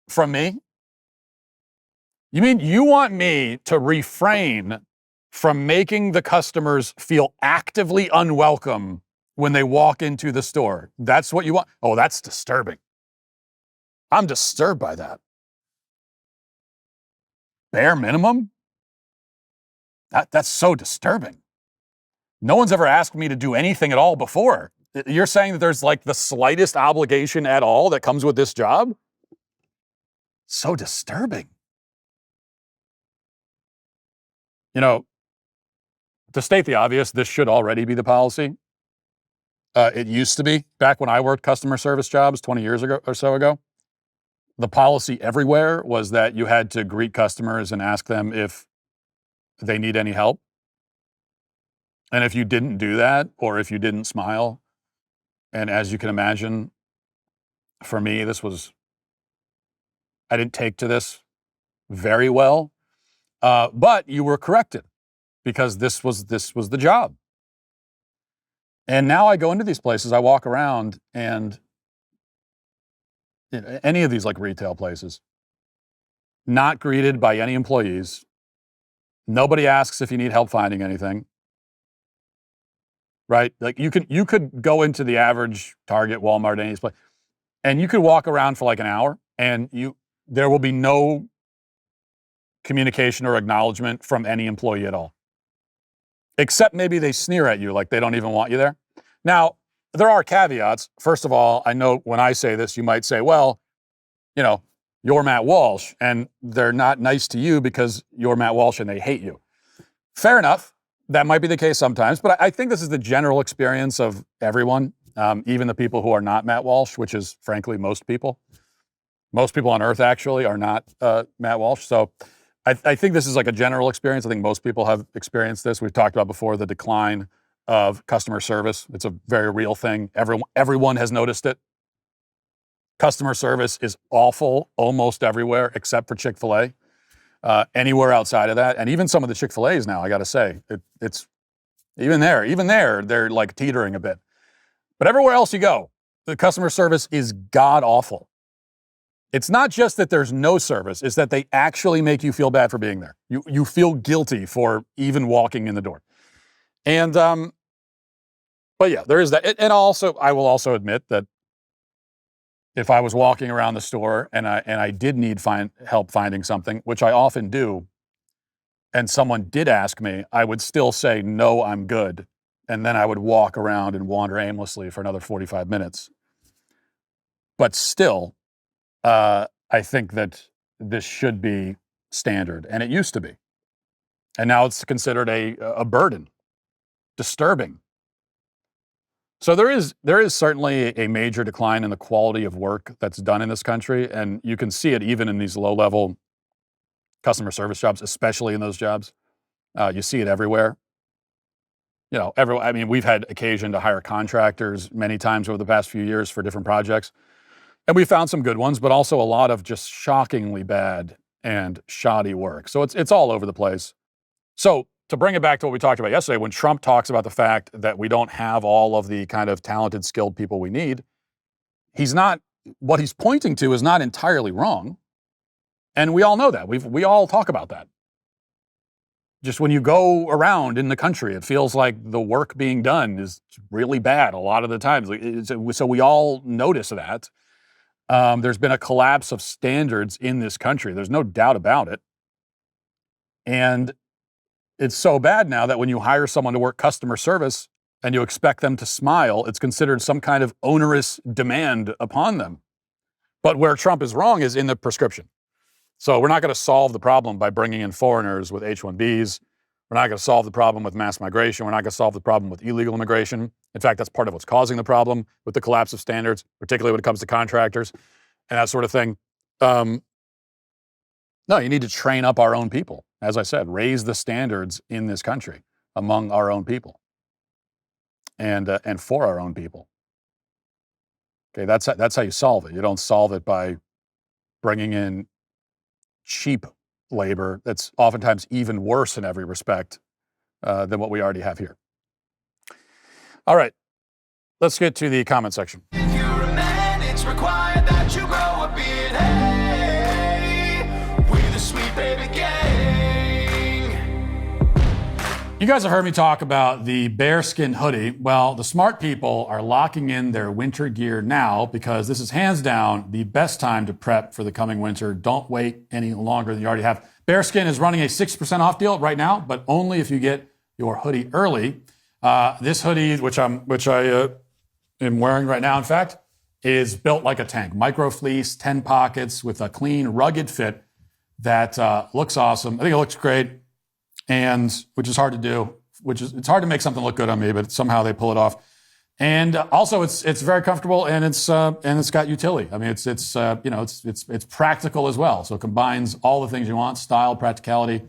from me? You mean you want me to refrain from making the customers feel actively unwelcome when they walk into the store? That's what you want? Oh, that's disturbing. I'm disturbed by that. Bare minimum? That's so disturbing. No one's ever asked me to do anything at all before. You're saying that there's like the slightest obligation at all that comes with this job? So disturbing. You know, to state the obvious, this should already be the policy. It used to be back when I worked customer service jobs 20 years ago or so ago. The policy everywhere was that you had to greet customers and ask them if they need any help. And if you didn't do that, or if you didn't smile, and as you can imagine, for me, I didn't take to this very well, but you were corrected because this was the job. And now I go into these places, I walk around, and any of these like retail places, not greeted by any employees. Nobody asks if you need help finding anything. Right? Like you could go into the average Target, Walmart, any place, and you could walk around for like an hour, and there will be no communication or acknowledgement from any employee at all. Except maybe they sneer at you like they don't even want you there. Now, there are caveats. First of all, I know when I say this, you might say, well, you're Matt Walsh, and they're not nice to you because you're Matt Walsh and they hate you. Fair enough. That might be the case sometimes, but I think this is the general experience of everyone, even the people who are not Matt Walsh, which is frankly most people. Most people on Earth actually are not Matt Walsh. So I think this is like a general experience. I think most people have experienced this. We've talked about before the decline of customer service. It's a very real thing. Everyone has noticed it. Customer service is awful almost everywhere except for Chick-fil-A. Anywhere outside of that, and even some of the Chick-fil-A's now, I got to say, it's even there, they're like teetering a bit. But everywhere else you go, the customer service is god awful. It's not just that there's no service, it's that they actually make you feel bad for being there. You feel guilty for even walking in the door. And but yeah, there is that. And also, I will also admit that if I was walking around the store and I did need help finding something, which I often do, and someone did ask me, I would still say, no, I'm good. And then I would walk around and wander aimlessly for another 45 minutes. But still, I think that this should be standard, and it used to be. And now it's considered a burden, disturbing. So there is certainly a major decline in the quality of work that's done in this country, and you can see it even in these low-level customer service jobs, especially in those jobs. You see it everywhere. We've had occasion to hire contractors many times over the past few years for different projects, and we found some good ones, but also a lot of just shockingly bad and shoddy work. So it's all over the place. So to bring it back to what we talked about yesterday, when Trump talks about the fact that we don't have all of the kind of talented, skilled people we need, what he's pointing to is not entirely wrong. And we all know that. We all talk about that. Just when you go around in the country, it feels like the work being done is really bad a lot of the times. So we all notice that. There's been a collapse of standards in this country. There's no doubt about it. And it's so bad now that when you hire someone to work customer service and you expect them to smile, it's considered some kind of onerous demand upon them. But where Trump is wrong is in the prescription. So we're not going to solve the problem by bringing in foreigners with H-1Bs. We're not going to solve the problem with mass migration. We're not going to solve the problem with illegal immigration. In fact, that's part of what's causing the problem with the collapse of standards, particularly when it comes to contractors and that sort of thing. No, you need to train up our own people. As I said, raise the standards in this country among our own people and for our own people. Okay, that's how you solve it. You don't solve it by bringing in cheap labor that's oftentimes even worse in every respect than what we already have here. All right, let's get to the comment section. If you're a man, it's required that you grow a beard. Hey, we're the Sweet Baby Gang. You guys have heard me talk about the bearskin hoodie. Well, the smart people are locking in their winter gear now because this is hands down the best time to prep for the coming winter. Don't wait any longer than you already have. Bearskin is running a 6% off deal right now, but only if you get your hoodie early. This hoodie, which I am wearing right now, in fact, is built like a tank. Micro fleece, 10 pockets with a clean, rugged fit that looks awesome. I think it looks great, and which is hard to do. It's hard to make something look good on me, but somehow they pull it off. And also, it's very comfortable, and it's got utility. I mean, it's practical as well. So it combines all the things you want: style, practicality,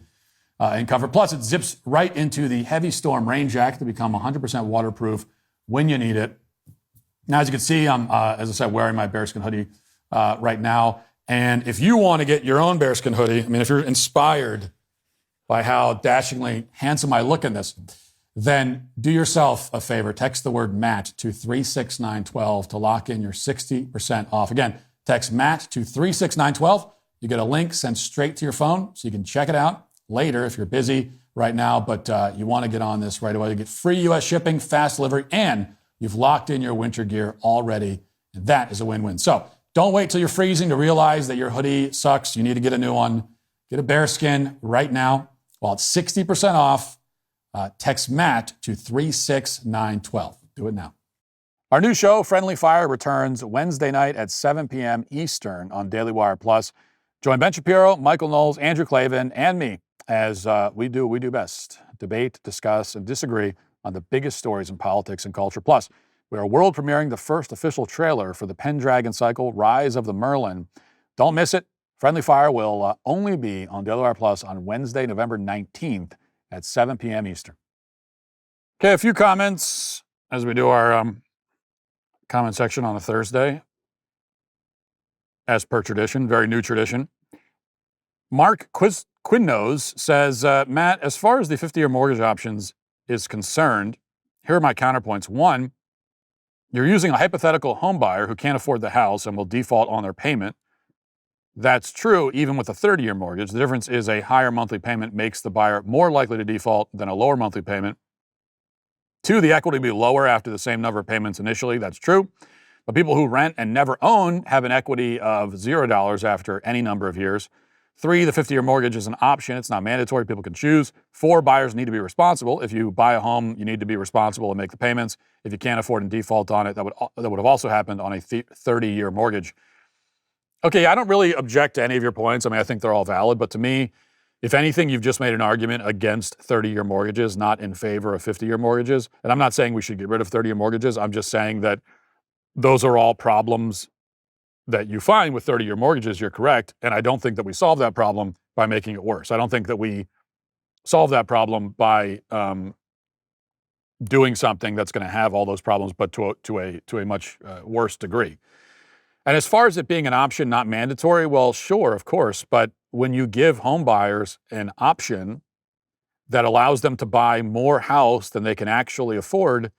and comfort. Plus, it zips right into the heavy storm rain jacket to become 100% waterproof when you need it. Now, as you can see, I'm, as I said, wearing my bearskin hoodie right now. And if you want to get your own bearskin hoodie, I mean, if you're inspired by how dashingly handsome I look in this, then do yourself a favor. Text the word MATT to 36912 to lock in your 60% off. Again, text MATT to 36912. You get a link sent straight to your phone so you can check it out later if you're busy right now, but you want to get on this right away. You get free U.S. shipping, fast delivery, and you've locked in your winter gear already, and that is a win-win. So don't wait till you're freezing to realize that your hoodie sucks. You need to get a new one. Get a bearskin right now while it's 60% off. Text MATT to 36912. Do it now. Our new show, Friendly Fire, returns Wednesday night at 7 p.m. Eastern on Daily Wire Plus. Join Ben Shapiro, Michael Knowles, Andrew Klavan, and me as we do best: debate, discuss, and disagree on the biggest stories in politics and culture. Plus, we are world premiering the first official trailer for the Pendragon cycle, Rise of the Merlin. Don't miss it. Friendly Fire will only be on Daily Wire Plus on Wednesday, November 19th at 7 p.m. Eastern. Okay, a few comments as we do our comment section on a Thursday, as per tradition, very new tradition. Mark Quinnose says, Matt, as far as the 50-year mortgage options is concerned, here are my counterpoints. One, you're using a hypothetical home buyer who can't afford the house and will default on their payment. That's true even with a 30-year mortgage. The difference is a higher monthly payment makes the buyer more likely to default than a lower monthly payment. Two, the equity will be lower after the same number of payments initially. That's true. But people who rent and never own have an equity of $0 after any number of years. Three, the 50-year mortgage is an option. It's not mandatory. People can choose. Four, buyers need to be responsible. If you buy a home, you need to be responsible and make the payments. If you can't afford and default on it, that would have also happened on a 30-year mortgage. Okay, I don't really object to any of your points. I mean, I think they're all valid. But to me, if anything, you've just made an argument against 30-year mortgages, not in favor of 50-year mortgages. And I'm not saying we should get rid of 30-year mortgages. I'm just saying that those are all problems that you find with 30-year mortgages. You're correct. And I don't think that we solve that problem by making it worse. I don't think that we solve that problem by doing something that's going to have all those problems, but to a much worse degree. And as far as it being an option, not mandatory, well, sure, of course. But when you give home buyers an option that allows them to buy more house than they can actually afford,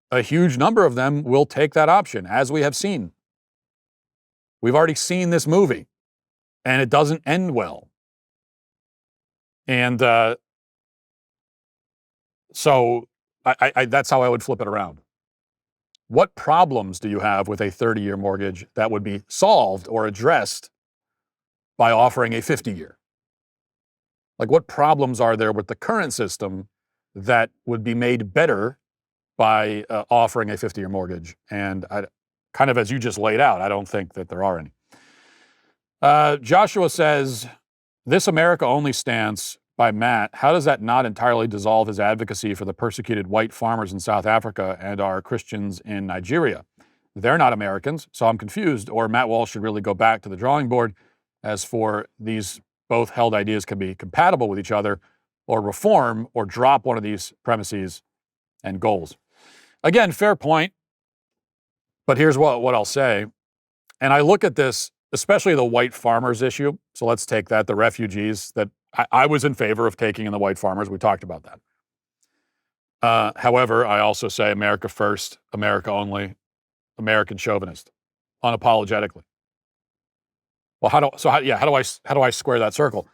a huge number of them will take that option, as we have seen. We've already seen this movie, and it doesn't end well. And so that's how I would flip it around. What problems do you have with a 30-year mortgage that would be solved or addressed by offering a 50-year? Like, what problems are there with the current system that would be made better by offering a 50-year mortgage? And kind of as you just laid out, I don't think that there are any. Joshua says, this America-only stance by Matt, how does that not entirely dissolve his advocacy for the persecuted white farmers in South Africa and our Christians in Nigeria? They're not Americans, so I'm confused, or Matt Walsh should really go back to the drawing board. As for these both held ideas can be compatible with each other, or reform or drop one of these premises and goals. Again, fair point, but here's what I'll say. And I look at this especially the white farmers issue. So let's take that, the refugees that I was in favor of taking in the white farmers. We talked about that. However, I also say America first, America only, American chauvinist, unapologetically. Well, how do I square that circle?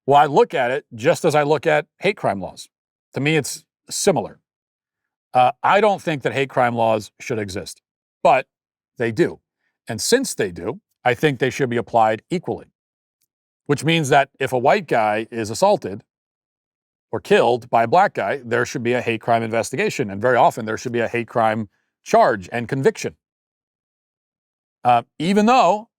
Well, I look at it just as I look at hate crime laws. To me, it's similar. I don't think that hate crime laws should exist, but they do. And since they do, I think they should be applied equally, which means that if a white guy is assaulted or killed by a black guy, there should be a hate crime investigation. And very often there should be a hate crime charge and conviction. Even though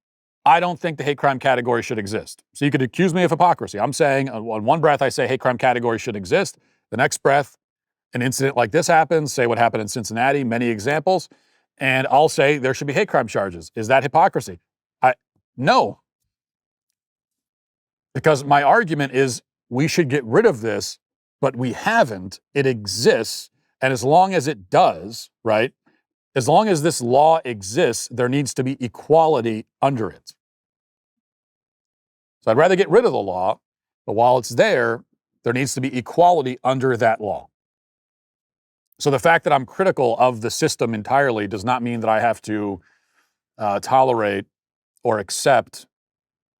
I don't think the hate crime category should exist. So you could accuse me of hypocrisy. I'm saying on one breath, I say hate crime category should exist. The next breath, an incident like this happens, say what happened in Cincinnati, many examples, and I'll say there should be hate crime charges. Is that hypocrisy? No. Because my argument is we should get rid of this, but we haven't. It exists. And as long as it does, right, as long as this law exists, there needs to be equality under it. So I'd rather get rid of the law, but while it's there, there needs to be equality under that law. So the fact that I'm critical of the system entirely does not mean that I have to tolerate or accept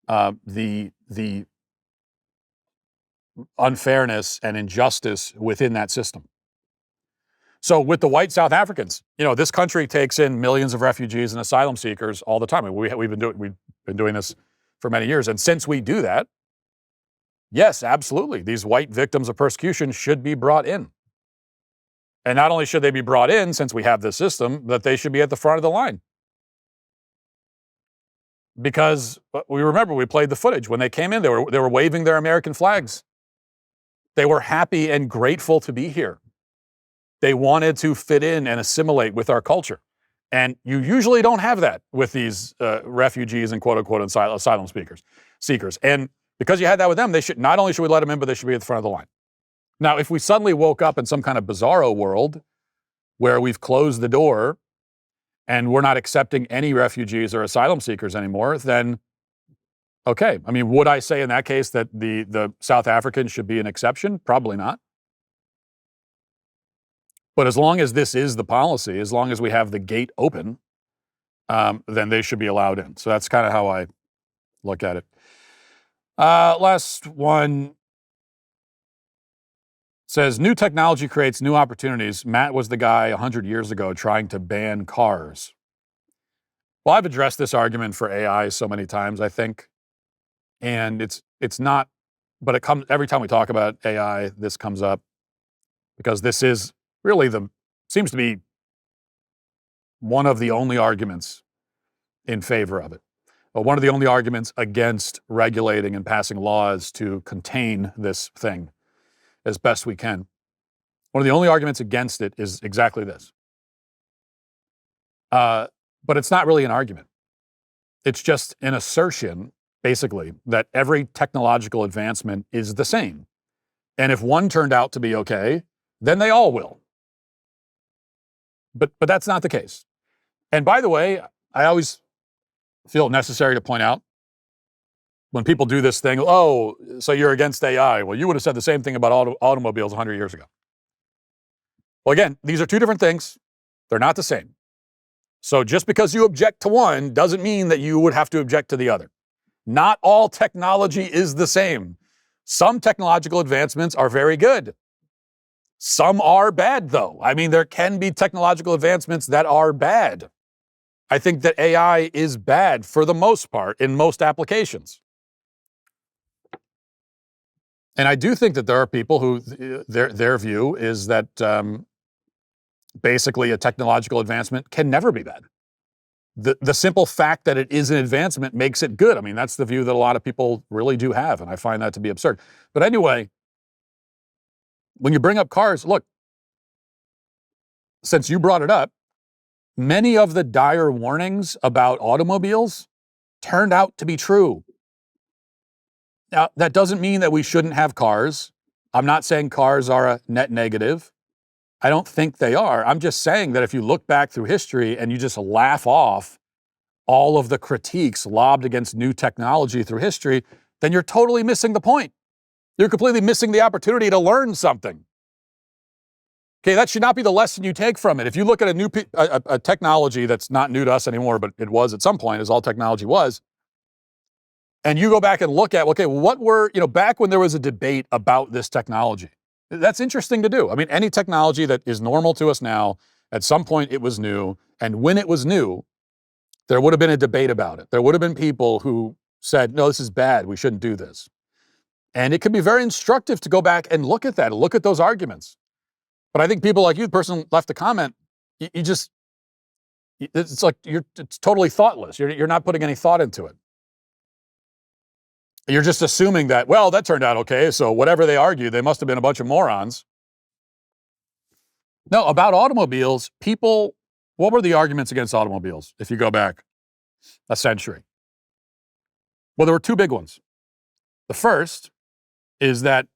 the unfairness and injustice within that system. So with the white South Africans, this country takes in millions of refugees and asylum seekers all the time. I mean, we've been doing this for many years, and since we do that, yes, absolutely, these white victims of persecution should be brought in. And not only should they be brought in, since we have this system, but they should be at the front of the line. Because we remember we played the footage. When they came in, they were waving their American flags. They were happy and grateful to be here. They wanted to fit in and assimilate with our culture. And you usually don't have that with these refugees and quote unquote asylum seekers. And because you had that with them, not only should we let them in, but they should be at the front of the line. Now, if we suddenly woke up in some kind of bizarro world where we've closed the door and we're not accepting any refugees or asylum seekers anymore, then okay. I mean, would I say in that case that the South Africans should be an exception? Probably not. But as long as this is the policy, as long as we have the gate open, then they should be allowed in. So that's kind of how I look at it. Last one says, new technology creates new opportunities. Matt was the guy 100 years ago trying to ban cars. Well, I've addressed this argument for AI so many times, I think. And it's not, but it comes every time we talk about AI, this comes up because this is really seems to be one of the only arguments in favor of it. But one of the only arguments against regulating and passing laws to contain this thing as best we can. One of the only arguments against it is exactly this. But it's not really an argument. It's just an assertion, basically, that every technological advancement is the same. And if one turned out to be okay, then they all will. But that's not the case. And by the way, I always feel necessary to point out when people do this thing, oh, so you're against AI. Well, you would have said the same thing about automobiles 100 years ago. Well, again, these are two different things. They're not the same. So just because you object to one doesn't mean that you would have to object to the other. Not all technology is the same. Some technological advancements are very good. Some are bad, though. I mean, there can be technological advancements that are bad. I think that AI is bad for the most part in most applications. And I do think that there are people who their view is that basically a technological advancement can never be bad. The simple fact that it is an advancement makes it good. I mean, that's the view that a lot of people really do have, and I find that to be absurd. But anyway, when you bring up cars, look, since you brought it up, many of the dire warnings about automobiles turned out to be true. Now, that doesn't mean that we shouldn't have cars. I'm not saying cars are a net negative. I don't think they are. I'm just saying that if you look back through history and you just laugh off all of the critiques lobbed against new technology through history, then you're totally missing the point. You're completely missing the opportunity to learn something. Okay, that should not be the lesson you take from it. If you look at a technology that's not new to us anymore, but it was at some point, as all technology was, and you go back and look at, okay, what were, back when there was a debate about this technology, that's interesting to do. I mean, any technology that is normal to us now, at some point it was new, and when it was new, there would have been a debate about it. There would have been people who said, no, this is bad, we shouldn't do this. And it can be very instructive to go back and look at that, look at those arguments. But I think people like you, the person who left a comment, it's like it's totally thoughtless. You're not putting any thought into it. You're just assuming that, well, that turned out okay, so whatever they argued, they must have been a bunch of morons. No, about automobiles, what were the arguments against automobiles if you go back a century? Well, there were two big ones. The first is that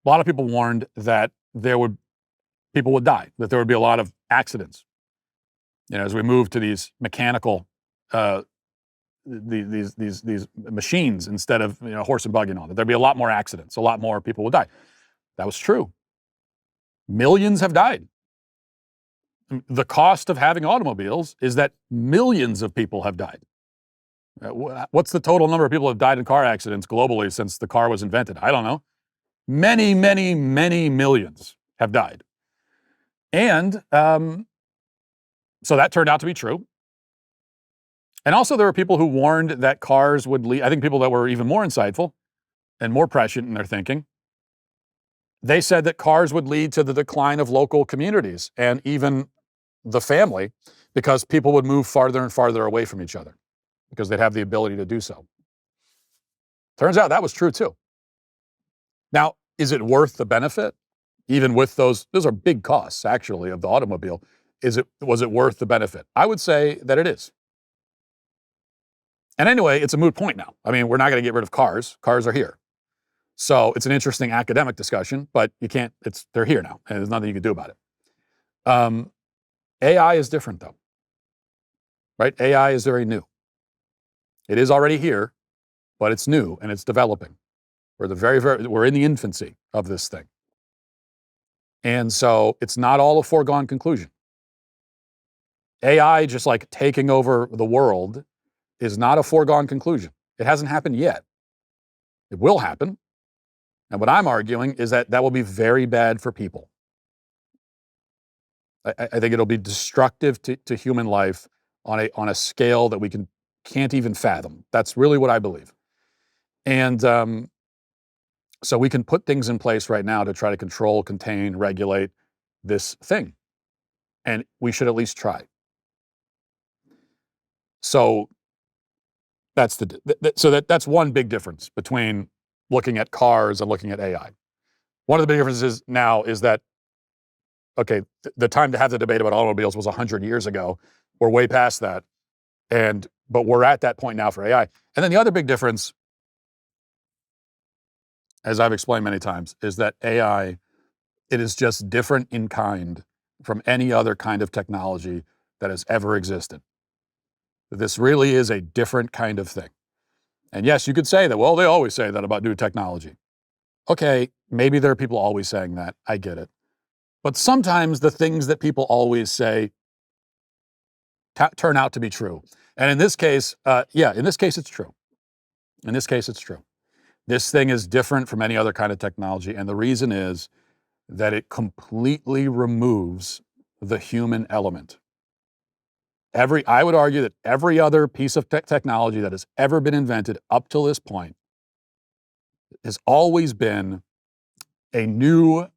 a lot of people warned that people would die, that there would be a lot of accidents. As we move to these mechanical, these machines instead of horse and buggy and all that, there'd be a lot more accidents, a lot more people would die. That was true. Millions have died. The cost of having automobiles is that millions of people have died. What's the total number of people who have died in car accidents globally since the car was invented? I don't know. Many, many, many millions have died. And so that turned out to be true. And also there were people who warned that cars would lead, I think people that were even more insightful and more prescient in their thinking, they said that cars would lead to the decline of local communities and even the family because people would move farther and farther away from each other because they'd have the ability to do so. Turns out that was true too. Now, is it worth the benefit? Even with those are big costs actually of the automobile. Was it worth the benefit? I would say that it is. And anyway, it's a moot point now. I mean, we're not going to get rid of cars. Cars are here. So it's an interesting academic discussion, but they're here now, and there's nothing you can do about it. AI is different though, right? AI is very new. It is already here, but it's new and it's developing. We're in the infancy of this thing. And so it's not all a foregone conclusion. AI just like taking over the world is not a foregone conclusion. It hasn't happened yet. It will happen. And what I'm arguing is that will be very bad for people. I think it'll be destructive to human life on a scale that we can't even fathom. That's really what I believe. And so we can put things in place right now to try to control, contain, regulate this thing. And we should at least try. So that's that's one big difference between looking at cars and looking at AI. One of the big differences now is that, okay, the time to have the debate about automobiles was 100 years ago. We're way past that. But we're at that point now for AI. And then the other big difference, as I've explained many times, is that AI, it is just different in kind from any other kind of technology that has ever existed. This really is a different kind of thing. And yes, you could say that, well, they always say that about new technology. Okay, maybe there are people always saying that. I get it. But sometimes the things that people always say turn out to be true. And in this case, it's true. In this case, it's true. This thing is different from any other kind of technology. And the reason is that it completely removes the human element. I would argue that every other piece of technology that has ever been invented up till this point has always been a new,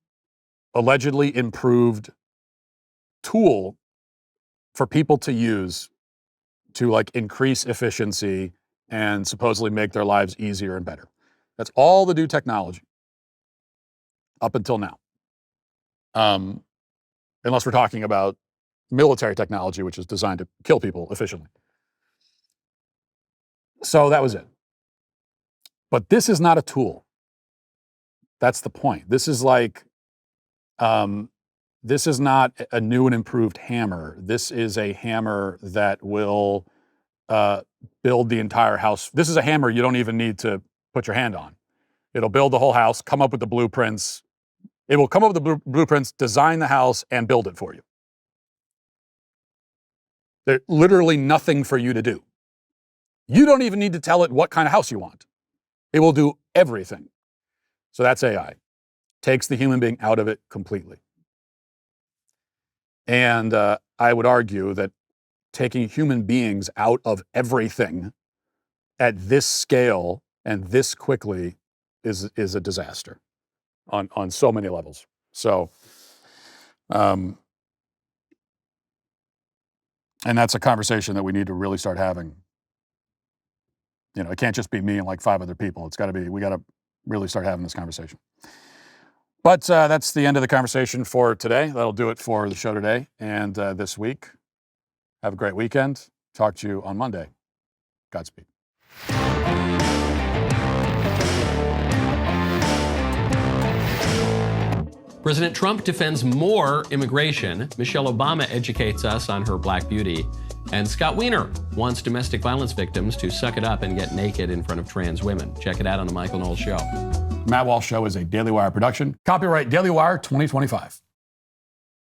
allegedly improved tool for people to use to like increase efficiency and supposedly make their lives easier and better. That's all the new technology up until now. Unless we're talking about military technology, which is designed to kill people efficiently. So that was it. But this is not a tool. That's the point. This is like, this is not a new and improved hammer. This is a hammer that will build the entire house. This is a hammer you don't even need to put your hand on. It'll build the whole house, come up with the blueprints. It will come up with the blueprints, design the house, and build it for you. There's literally nothing for you to do. You don't even need to tell it what kind of house you want. It will do everything. So that's AI. Takes the human being out of it completely. And I would argue that taking human beings out of everything at this scale and this quickly is a disaster on so many levels. So, and that's a conversation that we need to really start having. You know, it can't just be me and like 5 other people. It's got to be, we got to really start having this conversation. But that's the end of the conversation for today. That'll do it for the show today and this week. Have a great weekend. Talk to you on Monday. Godspeed. President Trump defends more immigration. Michelle Obama educates us on her black beauty. And Scott Wiener wants domestic violence victims to suck it up and get naked in front of trans women. Check it out on The Michael Knowles Show. Matt Walsh Show is a Daily Wire production. Copyright Daily Wire 2025.